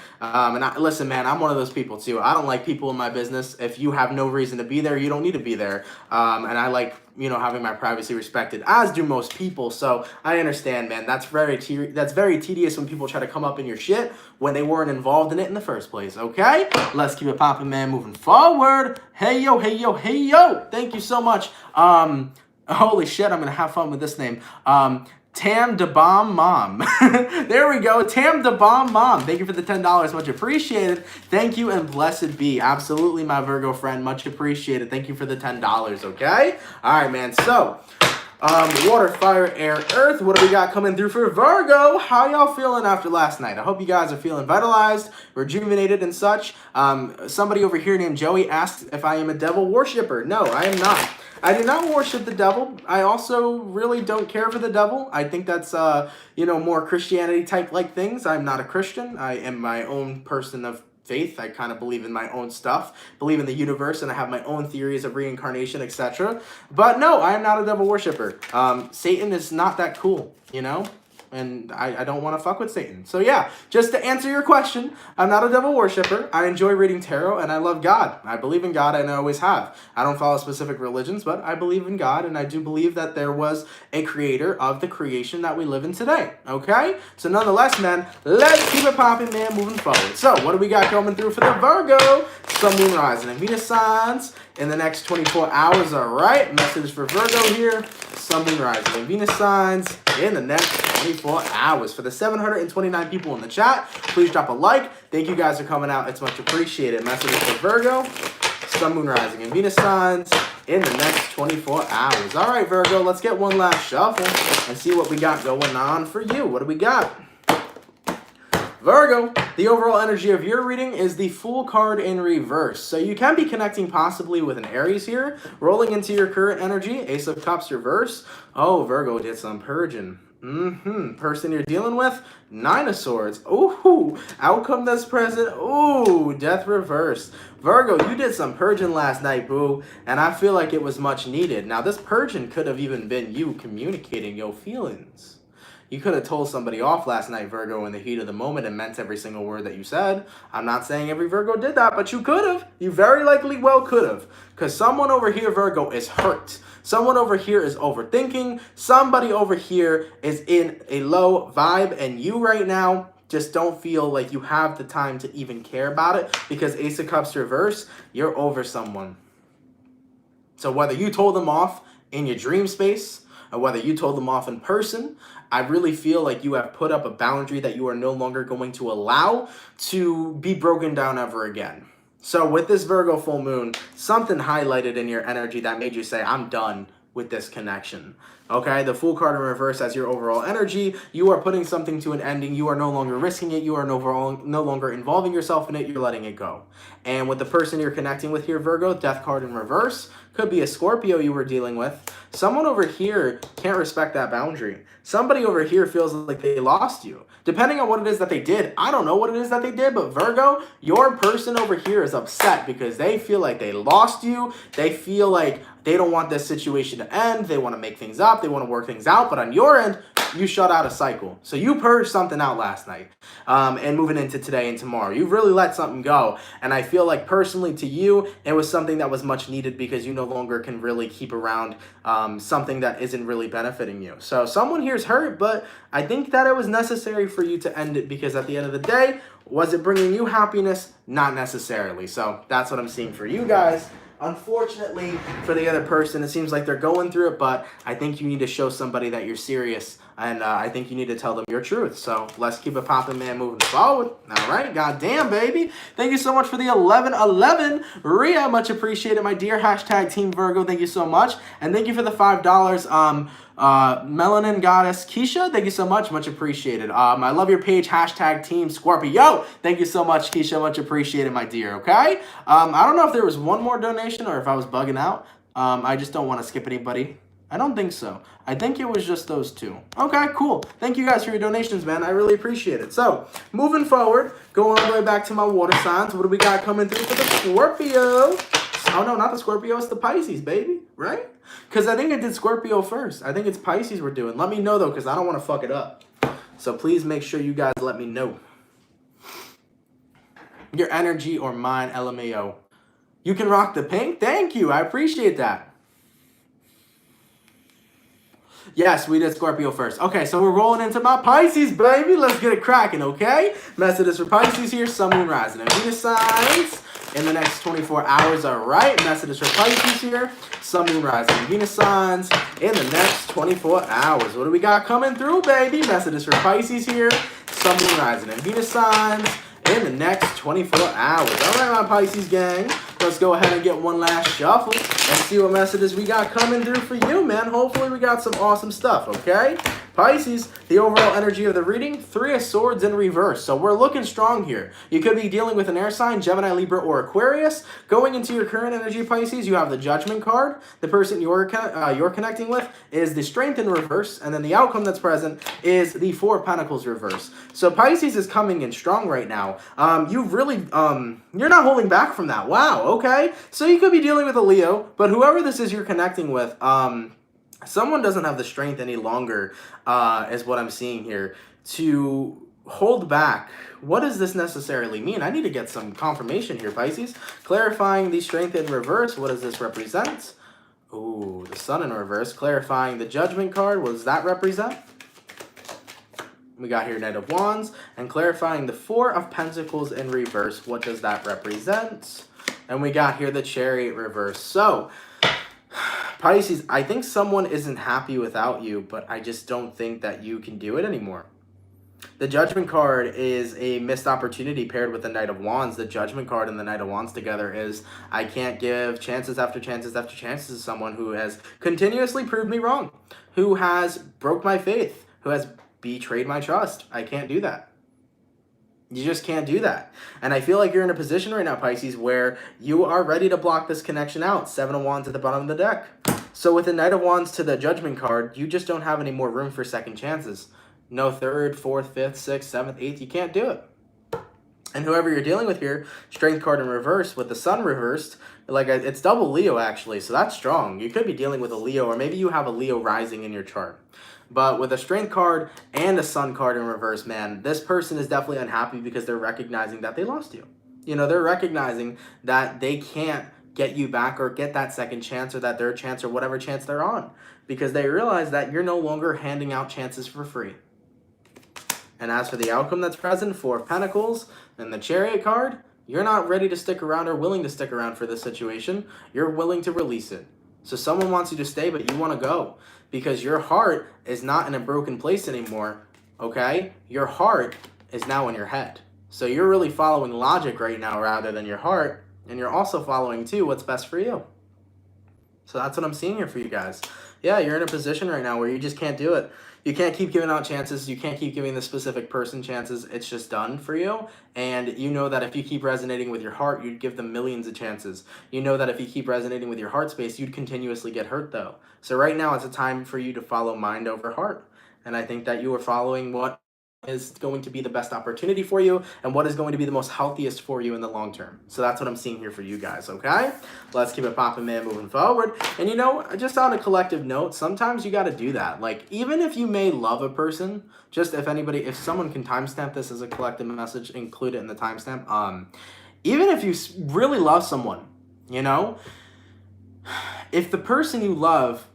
Listen, man, I'm one of those people too. I don't like people in my business. If you have no reason to be there, you don't need to be there, and I like, you know, having my privacy respected, as do most people. So I understand, man. That's very tedious when people try to come up in your shit when they weren't involved in it in the first place, okay? Let's keep it popping, man, moving forward. Hey, yo, hey, yo, hey, yo. Thank you so much. Holy shit, I'm going to have fun with this name. Tam da Bomb Mom. There we go. Tam da Bomb Mom. Thank you for the $10. Much appreciated. Thank you and blessed be. Absolutely, my Virgo friend. Much appreciated. Thank you for the $10, okay? All right, man. So, water, fire, air, earth. What do we got coming through for Virgo? How y'all feeling after last night? I hope you guys are feeling vitalized, rejuvenated, and such. Somebody over here named Joey asked if I am a devil worshiper. No, I am not. I do not worship the devil. I also really don't care for the devil. I think that's, you know, more Christianity type like things. I'm not a Christian. I am my own person of faith. I kind of believe in my own stuff, believe in the universe, and I have my own theories of reincarnation, etc. But no, I am not a devil worshiper. Satan is not that cool, you know? And I don't want to fuck with Satan. So yeah, just to answer your question, I'm not a devil worshiper. I enjoy reading tarot, and I love God. I believe in God, and I always have. I don't follow specific religions, but I believe in God, and I do believe that there was a creator of the creation that we live in today, okay? So nonetheless, man, let's keep it popping, man, moving forward. So what do we got coming through for the Virgo, Sun, Moon, Rising, and Venus signs in the next 24 hours, all right? Message for Virgo here. Sun, Moon, Rising, and Venus signs in the next 24 hours. For the 729 people in the chat, please drop a like. Thank you guys for coming out. It's much appreciated. Messages for Virgo, Sun, Moon, Rising, and Venus signs in the next 24 hours. All right, Virgo, let's get one last shuffle and see what we got going on for you. What do we got? Virgo, the overall energy of your reading is the Fool card in reverse. So you can be connecting possibly with an Aries here, rolling into your current energy, Ace of Cups reverse. Oh, Virgo did some purging. Person you're dealing with, Nine of Swords. Ooh, outcome that's present. Ooh, Death reversed. Virgo, you did some purging last night, boo, and I feel like it was much needed. Now, this purging could have even been you communicating your feelings. You could have told somebody off last night, Virgo, in the heat of the moment and meant every single word that you said. I'm not saying every Virgo did that, but you could have. You very likely well could have. Because someone over here, Virgo, is hurt. Someone over here is overthinking. Somebody over here is in a low vibe. And you right now just don't feel like you have the time to even care about it. Because Ace of Cups reverse, you're over someone. So whether you told them off in your dream space, or whether you told them off in person, I really feel like you have put up a boundary that you are no longer going to allow to be broken down ever again. So with this Virgo full moon, something highlighted in your energy that made you say, I'm done with this connection. Okay, the Fool card in reverse as your overall energy. You are putting something to an ending. You are no longer risking it. You are no longer involving yourself in it. You're letting it go. And with the person you're connecting with here, Virgo, Death card in reverse, could be a Scorpio you were dealing with. Someone over here can't respect that boundary. Somebody over here feels like they lost you. Depending on what it is that they did, I don't know what it is that they did, but Virgo, your person over here is upset because they feel like they lost you. They feel like they don't want this situation to end. They want to make things up. They want to work things out. But on your end, you shut out a cycle. So you purged something out last night and moving into today and tomorrow. You really let something go. And I feel like personally to you, it was something that was much needed because you no longer can really keep around something that isn't really benefiting you. So someone here's hurt, but I think that it was necessary for you to end it because at the end of the day, was it bringing you happiness? Not necessarily. So that's what I'm seeing for you guys. Unfortunately, for the other person, it seems like they're going through it, but I think you need to show somebody that you're serious, and I think you need to tell them your truth. So let's keep it popping, man, moving forward. All right, goddamn, baby. Thank you so much for the 1111. Rhea, much appreciated, my dear. Hashtag Team Virgo, thank you so much. And thank you for the $5. Melanin Goddess Keisha, thank you so much appreciated. I love your page, hashtag Team Scorpio, thank you so much, Keisha, much appreciated, my dear. Okay, I don't know if there was one more donation or if I was bugging out. I just don't want to skip anybody. I don't think so. I think it was just those two. Okay, cool. Thank you guys for your donations, man. I really appreciate it. So, moving forward, going all the way back to my water signs. What do we got coming through for the Scorpio? Oh, no, not the Scorpio. It's the Pisces, baby. Right? Because I think I did Scorpio first. I think it's Pisces we're doing. Let me know, though, because I don't want to fuck it up. So, please make sure you guys let me know. Your energy or mine, LMAO. You can rock the pink? Thank you. I appreciate that. Yes, we did Scorpio first. Okay, so we're rolling into my Pisces, baby. Let's get it cracking, okay? Messages for Pisces here. Sun, Moon, Rising, and Venus signs in the next 24 hours. All right, messages for Pisces here. Sun, Moon, Rising, and Venus signs in the next 24 hours. What do we got coming through, baby? Messages for Pisces here. Sun, Moon, Rising, and Venus signs in the next 24 hours. All right, my Pisces gang. Let's go ahead and get one last shuffle and see what messages we got coming through for you, man. Hopefully we got some awesome stuff, okay? Pisces, the overall energy of the reading, 3 of Swords in reverse. So we're looking strong here. You could be dealing with an air sign, Gemini, Libra, or Aquarius. Going into your current energy, Pisces, you have the Judgment card. The person you're connecting with is the Strength in reverse. And then the outcome that's present is the 4 of Pentacles reverse. So Pisces is coming in strong right now. You've really, you're not holding back from that. Wow, okay? So you could be dealing with a Leo, but whoever this is you're connecting with, someone doesn't have the strength any longer, is what I'm seeing here, to hold back. What does this necessarily mean? I need to get some confirmation here, Pisces. Clarifying the Strength in reverse. What does this represent? Ooh, the Sun in reverse. Clarifying the Judgment card. What does that represent? We got here Knight of Wands. And clarifying the 4 of Pentacles in reverse. What does that represent? And we got here the Chariot reverse. So Pisces, I think someone isn't happy without you, but I just don't think that you can do it anymore. The Judgment card is a missed opportunity paired with the Knight of Wands. The Judgment card and the Knight of Wands together is, I can't give chances after chances after chances to someone who has continuously proved me wrong, who has broke my faith, who has betrayed my trust. I can't do that. You just can't do that. And I feel like you're in a position right now, Pisces, where you are ready to block this connection out. 7 of Wands at the bottom of the deck. So with the Knight of Wands to the Judgment card, you just don't have any more room for second chances. No third, fourth, fifth, sixth, seventh, eighth. You can't do it. And whoever you're dealing with here, Strength card in reverse with the Sun reversed, like it's double Leo actually, so that's strong. You could be dealing with a Leo, or maybe you have a Leo rising in your chart. But with a Strength card and a Sun card in reverse, man, this person is definitely unhappy because they're recognizing that they lost you. You know, they're recognizing that they can't get you back or get that second chance or that third chance or whatever chance they're on, because they realize that you're no longer handing out chances for free. And as for the outcome that's present, 4 of Pentacles and the Chariot card, you're not ready to stick around or willing to stick around for this situation. You're willing to release it. So someone wants you to stay, but you want to go because your heart is not in a broken place anymore, okay? Your heart is now in your head. So you're really following logic right now rather than your heart, and you're also following, too, what's best for you. So that's what I'm seeing here for you guys. Yeah, you're in a position right now where you just can't do it. You can't keep giving out chances. You can't keep giving the specific person chances. It's just done for you. And you know that if you keep resonating with your heart, you'd give them millions of chances. You know that if you keep resonating with your heart space, you'd continuously get hurt, though. So right now, it's a time for you to follow mind over heart. And I think that you are following what is going to be the best opportunity for you and what is going to be the most healthiest for you in the long term. So that's what I'm seeing here for you guys, okay? Let's keep it popping, man, moving forward. And you know, just on a collective note, sometimes you got to do that. Like, even if you may love a person, just if someone can timestamp this as a collective message, include it in the timestamp. Even if you really love someone, you know, if the person you love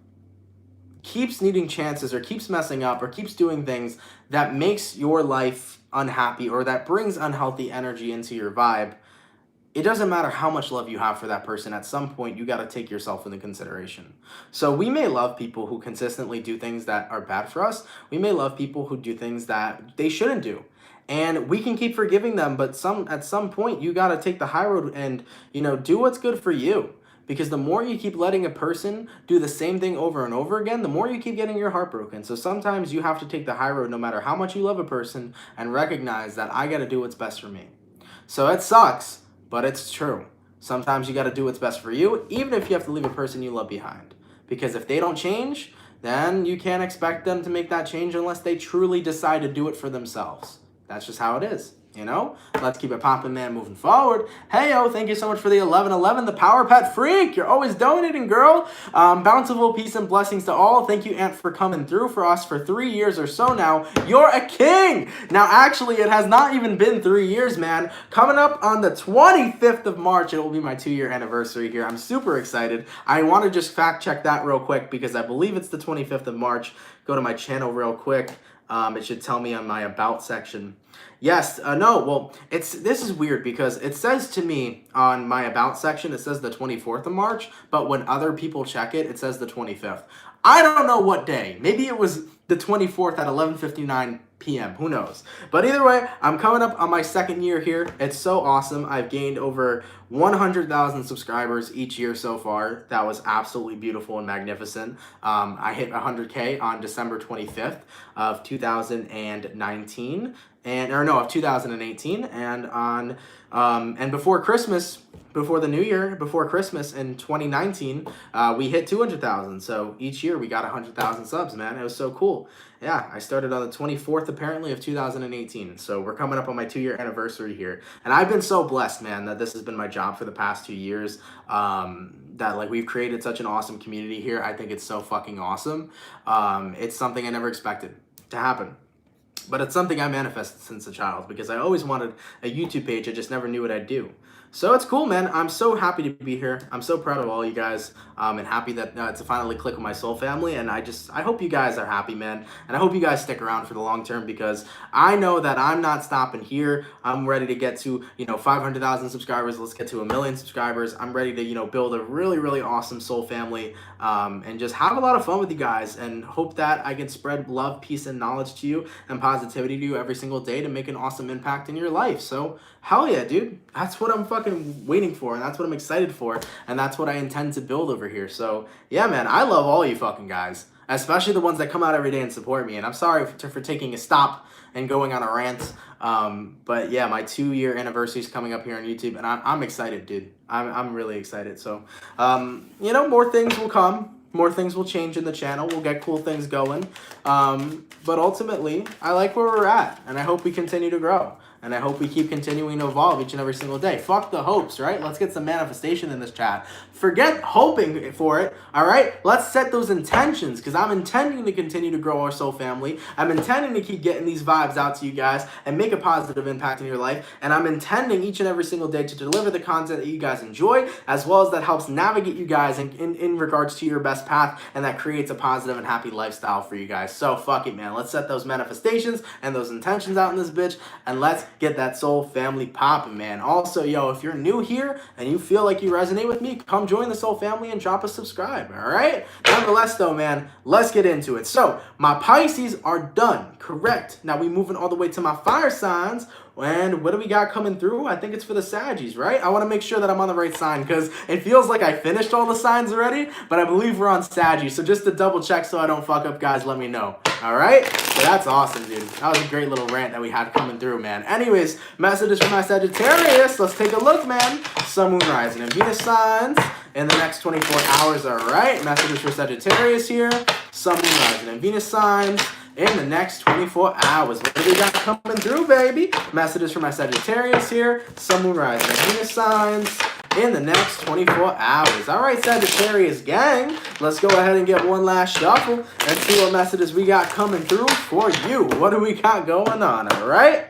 keeps needing chances or keeps messing up or keeps doing things that makes your life unhappy or that brings unhealthy energy into your vibe, it doesn't matter how much love you have for that person. At some point, you got to take yourself into consideration. So we may love people who consistently do things that are bad for us. We may love people who do things that they shouldn't do. And we can keep forgiving them, but at some point, you got to take the high road and, you know, do what's good for you. Because the more you keep letting a person do the same thing over and over again, the more you keep getting your heart broken. So sometimes you have to take the high road no matter how much you love a person and recognize that I got to do what's best for me. So it sucks, but it's true. Sometimes you got to do what's best for you, even if you have to leave a person you love behind. Because if they don't change, then you can't expect them to make that change unless they truly decide to do it for themselves. That's just how it is. You know, let's keep it popping, man, moving forward. Hey, yo, thank you so much for the 1111, the Power Pet Freak. You're always donating, girl. Bountiful peace and blessings to all. Thank you, Aunt, for coming through for us for 3 years or so now. You're a king. Now, actually, it has not even been 3 years, man. Coming up on the 25th of March, it will be my 2-year anniversary here. I'm super excited. I want to just fact check that real quick because I believe it's the 25th of March. Go to my channel real quick. It should tell me on my About section. Yes, no, well, this is weird because it says to me on my About section, it says the 24th of March, but when other people check it, it says the 25th. I don't know what day. Maybe it was the 24th at 11:59 p.m. Who knows? But either way, I'm coming up on my 2nd year here. It's so awesome. I've gained over 100,000 subscribers each year so far. That was absolutely beautiful and magnificent. I hit 100K on December 25th of 2019. Of 2018, and on and before Christmas, before the new year, before Christmas in 2019, we hit 200,000. So each year we got 100,000 subs, man. It was so cool. Yeah, I started on the 24th apparently of 2018. So we're coming up on my 2-year anniversary here, and I've been so blessed, man, that this has been my job for the past 2 years. That like we've created such an awesome community here. I think it's so fucking awesome. It's something I never expected to happen. But it's something I manifested since a child because I always wanted a YouTube page. I just never knew what I'd do. So it's cool, man. I'm so happy to be here. I'm so proud of all you guys, and happy that to finally click with my soul family. And I hope you guys are happy, man. And I hope you guys stick around for the long term, because I know that I'm not stopping here. I'm ready to get to, 500,000 subscribers. Let's get to 1 million subscribers. I'm ready to, build a really, really awesome soul family, and just have a lot of fun with you guys, and hope that I can spread love, peace, and knowledge to you, and positivity to you every single day to make an awesome impact in your life. So hell yeah, dude. That's what I'm fucking waiting for, and that's what I'm excited for, and that's what I intend to build over here. So yeah, man, I love all you fucking guys, especially the ones that come out every day and support me. And I'm sorry for taking a stop and going on a rant. But yeah, my 2-year anniversary is coming up here on YouTube, and I'm excited, dude. I'm really excited. So, more things will come. More things will change in the channel. We'll get cool things going. But ultimately, I like where we're at, and I hope we continue to grow. And I hope we keep continuing to evolve each and every single day. Fuck the hopes, right? Let's get some manifestation in this chat. Forget hoping for it, all right? Let's set those intentions, because I'm intending to continue to grow our soul family. I'm intending to keep getting these vibes out to you guys and make a positive impact in your life. And I'm intending each and every single day to deliver the content that you guys enjoy, as well as that helps navigate you guys in regards to your best path, and that creates a positive and happy lifestyle for you guys. So fuck it, man. Let's set those manifestations and those intentions out in this bitch, and let's get that soul family popping, man. Also, yo, if you're new here and you feel like you resonate with me, come join the soul family and drop a subscribe, all right? Nonetheless, though, man, let's get into it. So my Pisces are done, correct. Now we moving all the way to my fire signs. And what do we got coming through? I think it's for the Saggies, right? I want to make sure that I'm on the right sign, because it feels like I finished all the signs already, but I believe we're on Saggies. So just to double check so I don't fuck up, guys, let me know. All right? So that's awesome, dude. That was a great little rant that we had coming through, man. Anyways, messages from my Sagittarius. Let's take a look, man. Sun, Moon, Rising, and Venus signs in the next 24 hours, all right? Messages for Sagittarius here. Sun, Moon, Rising, and Venus signs in the next 24 hours. What do we got coming through, baby? Messages for my Sagittarius here. Sun, Moon, Rising, and Venus signs in the next 24 hours. All right, Sagittarius gang, let's go ahead and get one last shuffle and see what messages we got coming through for you. What do we got going on, all right?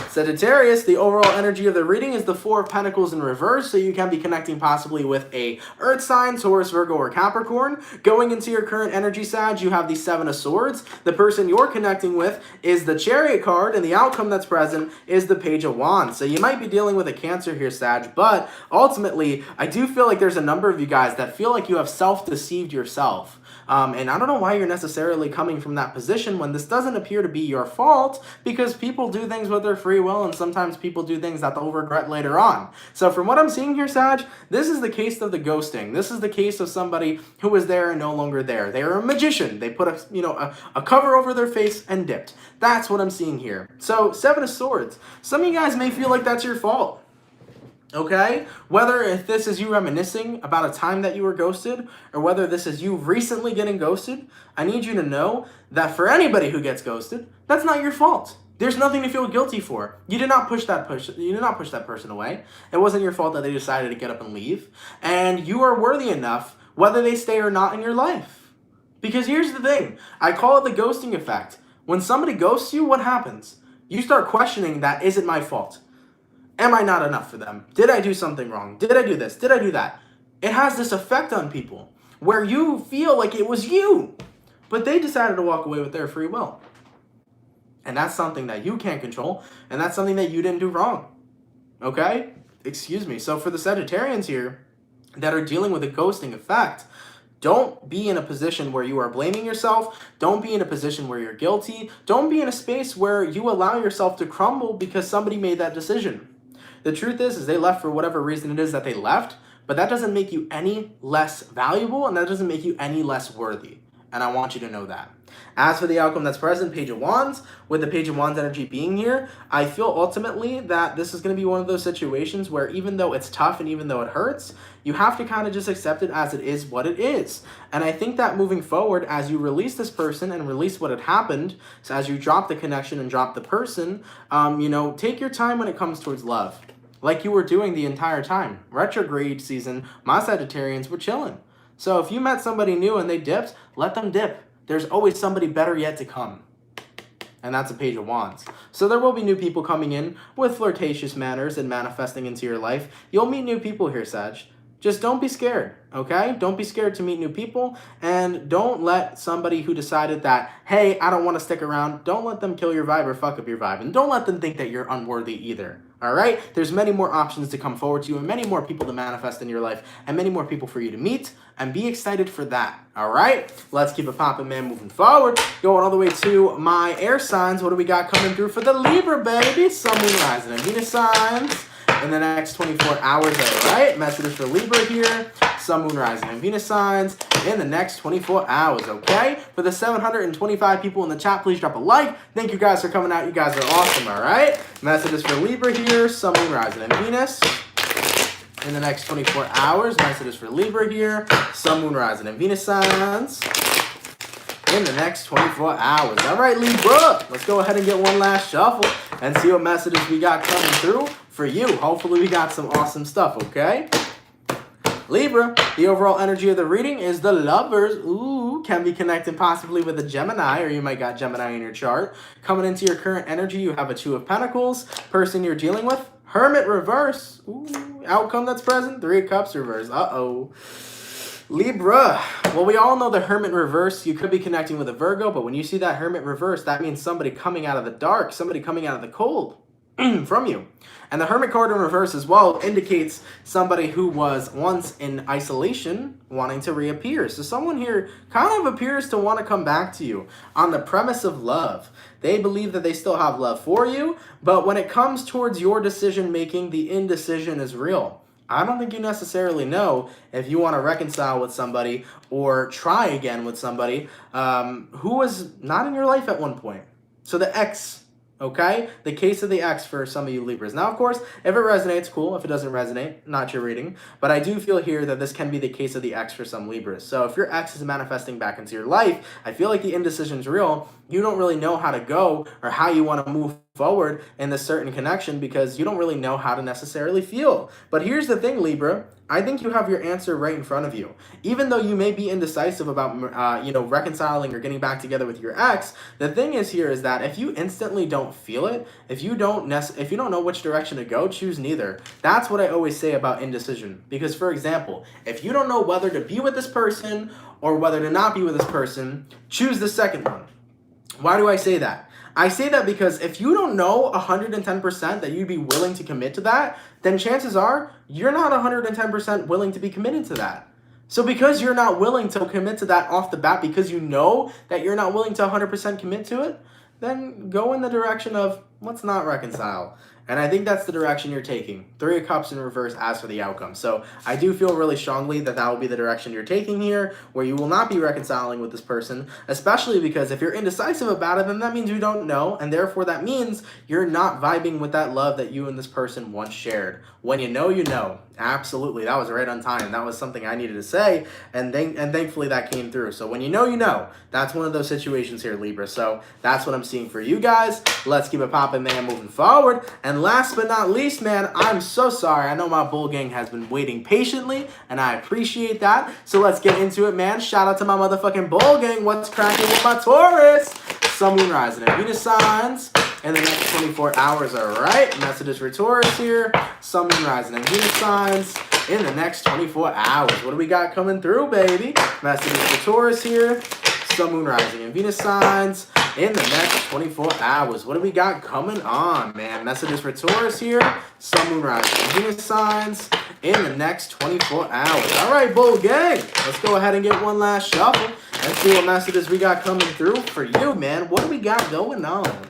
Sagittarius, the overall energy of the reading is the Four of Pentacles in reverse, so you can be connecting possibly with a Earth sign, Taurus, Virgo, or Capricorn. Going into your current energy, Sag, you have the Seven of Swords. The person you're connecting with is the Chariot card, and the outcome that's present is the Page of Wands. So you might be dealing with a Cancer here, Sag, but ultimately, I do feel like there's a number of you guys that feel like you have self-deceived yourself. And I don't know why you're necessarily coming from that position when this doesn't appear to be your fault, because people do things with their free will, and sometimes people do things that they'll regret later on. So from what I'm seeing here, Sag, this is the case of the ghosting. This is the case of somebody who was there and no longer there. They are a magician. They put a cover over their face and dipped. That's what I'm seeing here. So Seven of Swords. Some of you guys may feel like that's your fault. Okay, whether if this is you reminiscing about a time that you were ghosted, or whether this is you recently getting ghosted, I need you to know that for anybody who gets ghosted, that's not your fault. There's nothing to feel guilty for. You did not push that person away. It wasn't your fault that they decided to get up and leave. And you are worthy enough, whether they stay or not in your life. Because here's the thing, I call it the ghosting effect. When somebody ghosts you, what happens? You start questioning that, is it my fault? Am I not enough for them? Did I do something wrong? Did I do this? Did I do that? It has this effect on people where you feel like it was you, but they decided to walk away with their free will. And that's something that you can't control, and that's something that you didn't do wrong. Okay? Excuse me. So for the Sagittarians here that are dealing with a ghosting effect, don't be in a position where you are blaming yourself. Don't be in a position where you're guilty. Don't be in a space where you allow yourself to crumble because somebody made that decision. The truth is they left for whatever reason it is that they left, but that doesn't make you any less valuable, and that doesn't make you any less worthy. And I want you to know that. As for the outcome that's present, Page of Wands, with the Page of Wands energy being here, I feel ultimately that this is going to be one of those situations where even though it's tough and even though it hurts, you have to kind of just accept it as it is what it is. And I think that moving forward, as you release this person and release what had happened, so as you drop the connection and drop the person, take your time when it comes towards love. Like you were doing the entire time. Retrograde season, my Sagittarians were chilling. So if you met somebody new and they dipped, let them dip. There's always somebody better yet to come. And that's a Page of Wands. So there will be new people coming in with flirtatious manners and manifesting into your life. You'll meet new people here, Sag. Just don't be scared, okay? Don't be scared to meet new people, and don't let somebody who decided that, hey, I don't want to stick around, don't let them kill your vibe or fuck up your vibe, and don't let them think that you're unworthy either, all right? There's many more options to come forward to you, and many more people to manifest in your life, and many more people for you to meet, and be excited for that, all right? Let's keep it popping, man, moving forward. Going all the way to my air signs. What do we got coming through for the Libra, baby? Sun, Moon, Rising, and Venus signs in the next 24 hours, all right? Messages for Libra here, Sun, Moon, Rising, and Venus signs in the next 24 hours, okay? For the 725 people in the chat, please drop a like. Thank you guys for coming out. You guys are awesome, all right? Messages for Libra here, Sun, Moon, Rising, and Venus in the next 24 hours. Messages for Libra here, Sun, Moon, Rising, and Venus signs in the next 24 hours. All right, Libra, let's go ahead and get one last shuffle and see what messages we got coming through for you. Hopefully we got some awesome stuff, okay? Libra, the overall energy of the reading is the Lovers. Ooh, can be connecting possibly with a Gemini, or you might got Gemini in your chart. Coming into your current energy, you have a Two of Pentacles. Person you're dealing with, Hermit reverse. Ooh, outcome that's present, Three of Cups reverse. Uh-oh. Libra, well, we all know the Hermit reverse. You could be connecting with a Virgo, but when you see that Hermit reverse, that means somebody coming out of the dark, somebody coming out of the cold from you. And the Hermit card in reverse as well indicates somebody who was once in isolation wanting to reappear. So someone here kind of appears to want to come back to you on the premise of love. They believe that they still have love for you, but when it comes towards your decision making, the indecision is real. I don't think you necessarily know if you want to reconcile with somebody or try again with somebody who was not in your life at one point. So the ex, okay? The case of the ex for some of you Libras. Now, of course, if it resonates, cool. If it doesn't resonate, not your reading. But I do feel here that this can be the case of the ex for some Libras. So if your ex is manifesting back into your life, I feel like the indecision's real. You don't really know how to go or how you want to move forward in this certain connection because you don't really know how to necessarily feel. But here's the thing, Libra. I think you have your answer right in front of you. Even though you may be indecisive about, reconciling or getting back together with your ex, the thing is here is that if you instantly don't feel it, if you don't know which direction to go, choose neither. That's what I always say about indecision. Because, for example, if you don't know whether to be with this person or whether to not be with this person, choose the second one. Why do I say that? I say that because if you don't know 110% that you'd be willing to commit to that, then chances are you're not 110% willing to be committed to that. So because you're not willing to commit to that off the bat, because you know that you're not willing to 100% commit to it, then go in the direction of let's not reconcile. And I think that's the direction you're taking. Three of Cups in reverse as for the outcome. So I do feel really strongly that that will be the direction you're taking here, where you will not be reconciling with this person, especially because if you're indecisive about it, then that means you don't know, and therefore that means you're not vibing with that love that you and this person once shared. When you know, you know. Absolutely. That was right on time. That was something I needed to say, and thankfully that came through. So when you know, you know. That's one of those situations here, Libra. So that's what I'm seeing for you guys. Let's keep it popping, man, moving forward. And last but not least, man, I'm so sorry. I know my bull gang has been waiting patiently, and I appreciate that. So let's get into it, man. Shout out to my motherfucking bull gang. What's cracking with my Taurus? Sun, Moon, Rising, and Venus signs in the next 24 hours, all right? Messages for Taurus here. Sun, Moon, Rising, and Venus signs in the next 24 hours. What do we got coming through, baby? Messages for Taurus here. Sun, Moon, Rising, and Venus signs in the next 24 hours. What do we got coming on, man? Messages for Taurus here. Sun, Moon, Rising, and Venus signs in the next 24 hours. All right, bull gang. Let's go ahead and get one last shuffle and see what messages we got coming through for you, man. What do we got going on?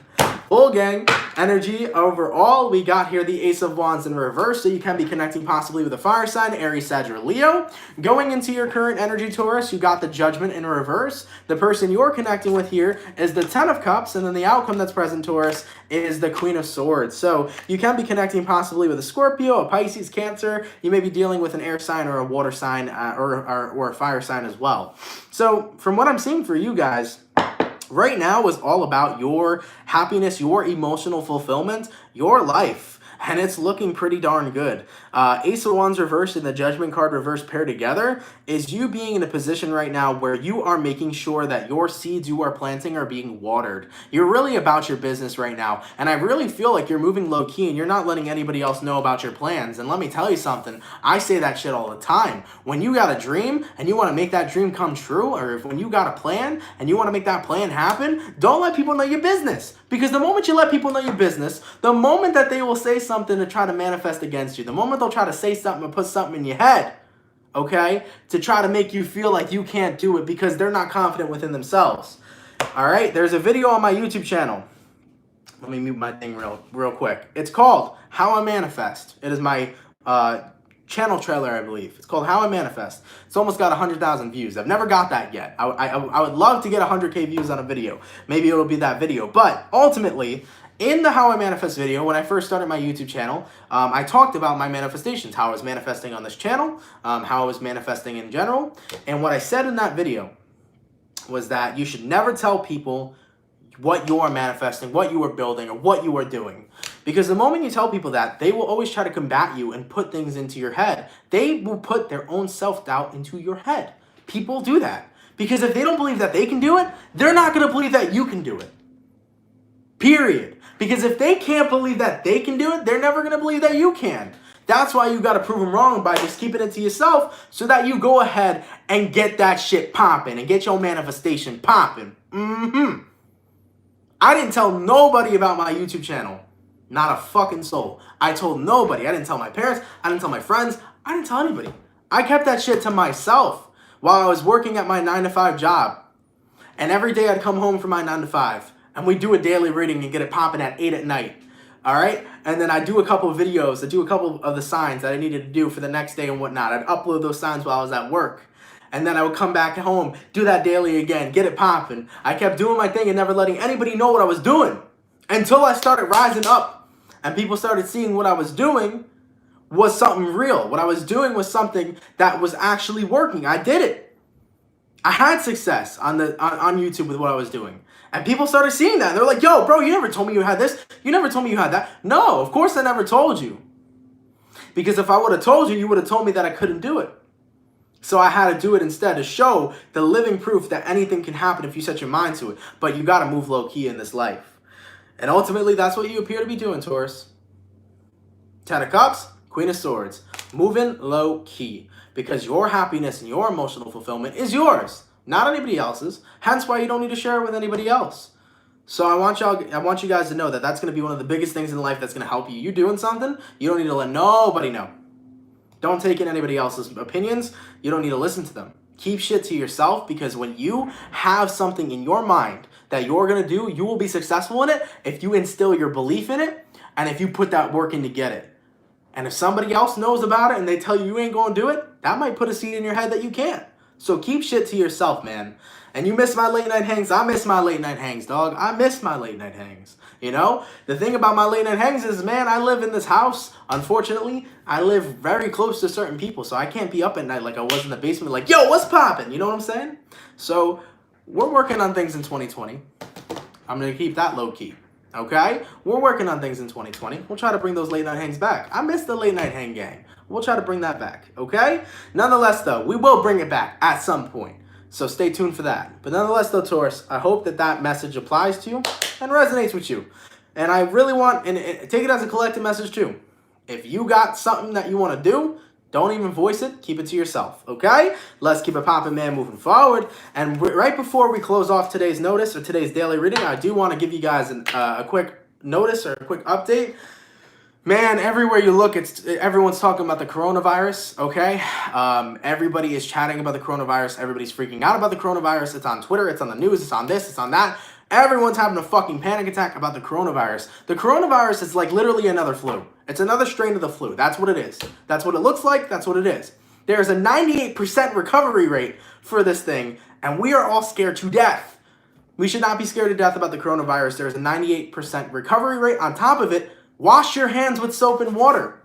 Bull gang, energy overall, we got here the Ace of Wands in reverse, so you can be connecting possibly with a fire sign, Aries, Sag, or Leo. Going into your current energy, Taurus, you got the Judgment in reverse. The person you're connecting with here is the Ten of Cups, and then the outcome that's present, Taurus, is the Queen of Swords. So you can be connecting possibly with a Scorpio, a Pisces, Cancer. You may be dealing with an air sign or a water sign or a fire sign as well. So from what I'm seeing for you guys, right now is all about your happiness, your emotional fulfillment, your life. and it's looking pretty darn good. Ace of Wands reversed and the Judgment card reversed paired together is you being in a position right now where you are making sure that your seeds you are planting are being watered. You're really about your business right now, and I really feel like you're moving low-key and you're not letting anybody else know about your plans. And let me tell you something, I say that shit all the time. When you got a dream and you want to make that dream come true, or when you got a plan and you want to make that plan happen, don't let people know your business. Because the moment you let people know your business, the moment that they will say something to try to manifest against you, the moment they'll try to say something or put something in your head, okay, to try to make you feel like you can't do it because they're not confident within themselves. All right, there's a video on my YouTube channel. Let me mute my thing real quick. It's called How I Manifest. It is my channel trailer, I believe. It's called How I Manifest. It's almost got 100,000 views. I've never got that yet. I would love to get 100K views on a video. Maybe it'll be that video. But ultimately, in the How I Manifest video, when I first started my YouTube channel, I talked about my manifestations, how I was manifesting on this channel, how I was manifesting in general. And what I said in that video was that you should never tell people what you are manifesting, what you are building, or what you are doing. Because the moment you tell people that, they will always try to combat you and put things into your head. They will put their own self-doubt into your head. People do that. Because if they don't believe that they can do it, they're not going to believe that you can do it. Period. Because if they can't believe that they can do it, they're never going to believe that you can. That's why you got to prove them wrong by just keeping it to yourself so that you go ahead and get that shit popping and get your manifestation popping. I didn't tell nobody about my YouTube channel. Not a fucking soul. I told nobody. I didn't tell my parents. I didn't tell my friends. I didn't tell anybody. I kept that shit to myself while I was working at my 9-to-5 job. And every day I'd come home from my 9-to-5 and we'd do a daily reading and get it popping at 8 at night. All right? And then I'd do a couple of videos. I'd do a couple of the signs that I needed to do for the next day and whatnot. I'd upload those signs while I was at work. And then I would come back home, do that daily again, get it popping. I kept doing my thing and never letting anybody know what I was doing until I started rising up and people started seeing what I was doing was something real. What I was doing was something that was actually working. I did it. I had success on YouTube with what I was doing. And people started seeing that. They're like, yo, bro, you never told me you had this. You never told me you had that. No, of course I never told you. Because if I would have told you, you would have told me that I couldn't do it. So I had to do it instead to show the living proof that anything can happen if you set your mind to it. But you got to move low-key in this life. And ultimately, that's what you appear to be doing, Taurus. Ten of Cups, Queen of Swords. Moving low-key. Because your happiness and your emotional fulfillment is yours, not anybody else's. Hence why you don't need to share it with anybody else. So I want you guys to know that that's going to be one of the biggest things in life that's going to help you. You doing something, you don't need to let nobody know. Don't take in anybody else's opinions. You don't need to listen to them. Keep shit to yourself, because when you have something in your mind that you're going to do, you will be successful in it if you instill your belief in it and if you put that work in to get it. And if somebody else knows about it and they tell you you ain't going to do it, that might put a seed in your head that you can't. So keep shit to yourself, man. And you miss my late night hangs. I miss my late night hangs, dog. I miss my late night hangs. You know, the thing about my late night hangs is, man, I live in this house. Unfortunately, I live very close to certain people, so I can't be up at night like I was in the basement like, yo, what's poppin'? You know what I'm saying? So we're working on things in 2020. I'm going to keep that low key. Okay? We're working on things in 2020. We'll try to bring those late night hangs back. I miss the late night hang gang. We'll try to bring that back. Okay? Nonetheless, though, we will bring it back at some point. So stay tuned for that. But nonetheless, though, Taurus, I hope that that message applies to you and resonates with you. And I really want, and take it as a collective message too. If you got something that you want to do, don't even voice it. Keep it to yourself, okay? Let's keep it popping, man, moving forward. And right before we close off today's notice or today's daily reading, I do want to give you guys a quick notice or a quick update. Man, everywhere you look, everyone's talking about the coronavirus, okay? Everybody is chatting about the coronavirus. Everybody's freaking out about the coronavirus. It's on Twitter. It's on the news. It's on this. It's on that. Everyone's having a fucking panic attack about the coronavirus. The coronavirus is like literally another flu. It's another strain of the flu. That's what it is. That's what it looks like. That's what it is. There's a 98% recovery rate for this thing, and we are all scared to death. We should not be scared to death about the coronavirus. There's a 98% recovery rate. On top of it, wash your hands with soap and water.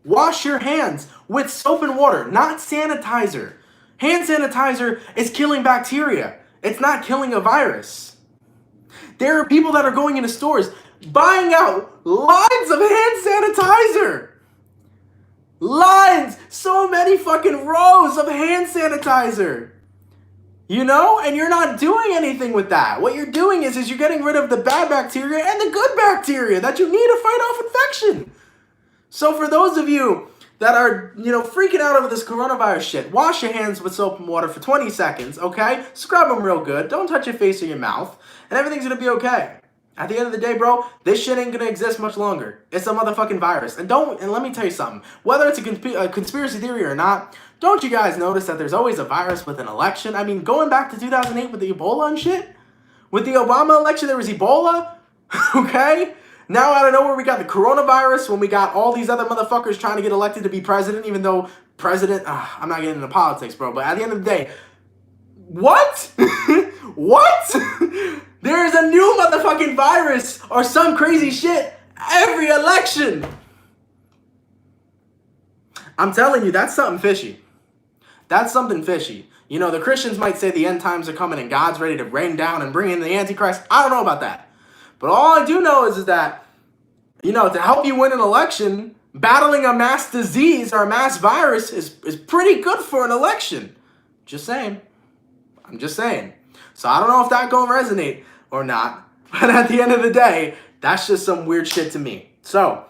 Wash your hands with soap and water, not sanitizer. Hand sanitizer is killing bacteria. It's not killing a virus. There are people that are going into stores buying out lines of hand sanitizer. Lines! So many fucking rows of hand sanitizer. You know? And you're not doing anything with that. What you're doing is you're getting rid of the bad bacteria and the good bacteria that you need to fight off infection. So for those of you that are, freaking out over this coronavirus shit, wash your hands with soap and water for 20 seconds, okay? Scrub them real good. Don't touch your face or your mouth. And everything's gonna be okay. At the end of the day, bro, this shit ain't gonna exist much longer. It's a motherfucking virus. And let me tell you something. Whether it's a conspiracy theory or not, don't you guys notice that there's always a virus with an election? I mean, going back to 2008 with the Ebola and shit, with the Obama election, there was Ebola, okay? Now out of nowhere, we got the coronavirus when we got all these other motherfuckers trying to get elected to be president, even though I'm not getting into politics, bro, but at the end of the day, what? What? There is a new motherfucking virus or some crazy shit every election. I'm telling you, that's something fishy. That's something fishy. The Christians might say the end times are coming and God's ready to rain down and bring in the Antichrist. I don't know about that. But all I do know is that, to help you win an election, battling a mass disease or a mass virus is pretty good for an election. Just saying. I'm just saying. So I don't know if that gonna resonate or not. But at the end of the day, that's just some weird shit to me. So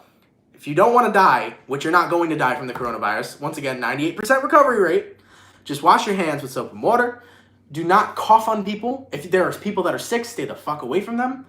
if you don't want to die, which you're not going to die from the coronavirus, once again, 98% recovery rate, just wash your hands with soap and water. Do not cough on people. If there are people that are sick, stay the fuck away from them.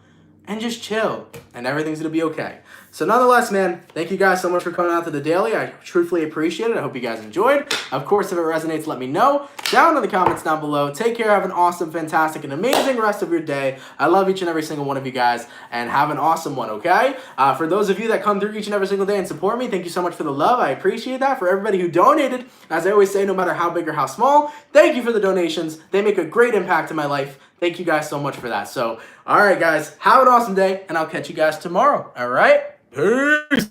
And just chill. And everything's going to be okay. So nonetheless, man, thank you guys so much for coming out to the daily. I truthfully appreciate it. I hope you guys enjoyed. Of course, if it resonates, let me know down in the comments down below. Take care. Have an awesome, fantastic, and amazing rest of your day. I love each and every single one of you guys. And have an awesome one, okay? For those of you that come through each and every single day and support me, thank you so much for the love. I appreciate that. For everybody who donated, as I always say, no matter how big or how small, thank you for the donations. They make a great impact in my life. Thank you guys so much for that. So, all right, guys, have an awesome day, and I'll catch you guys tomorrow. All right? Peace.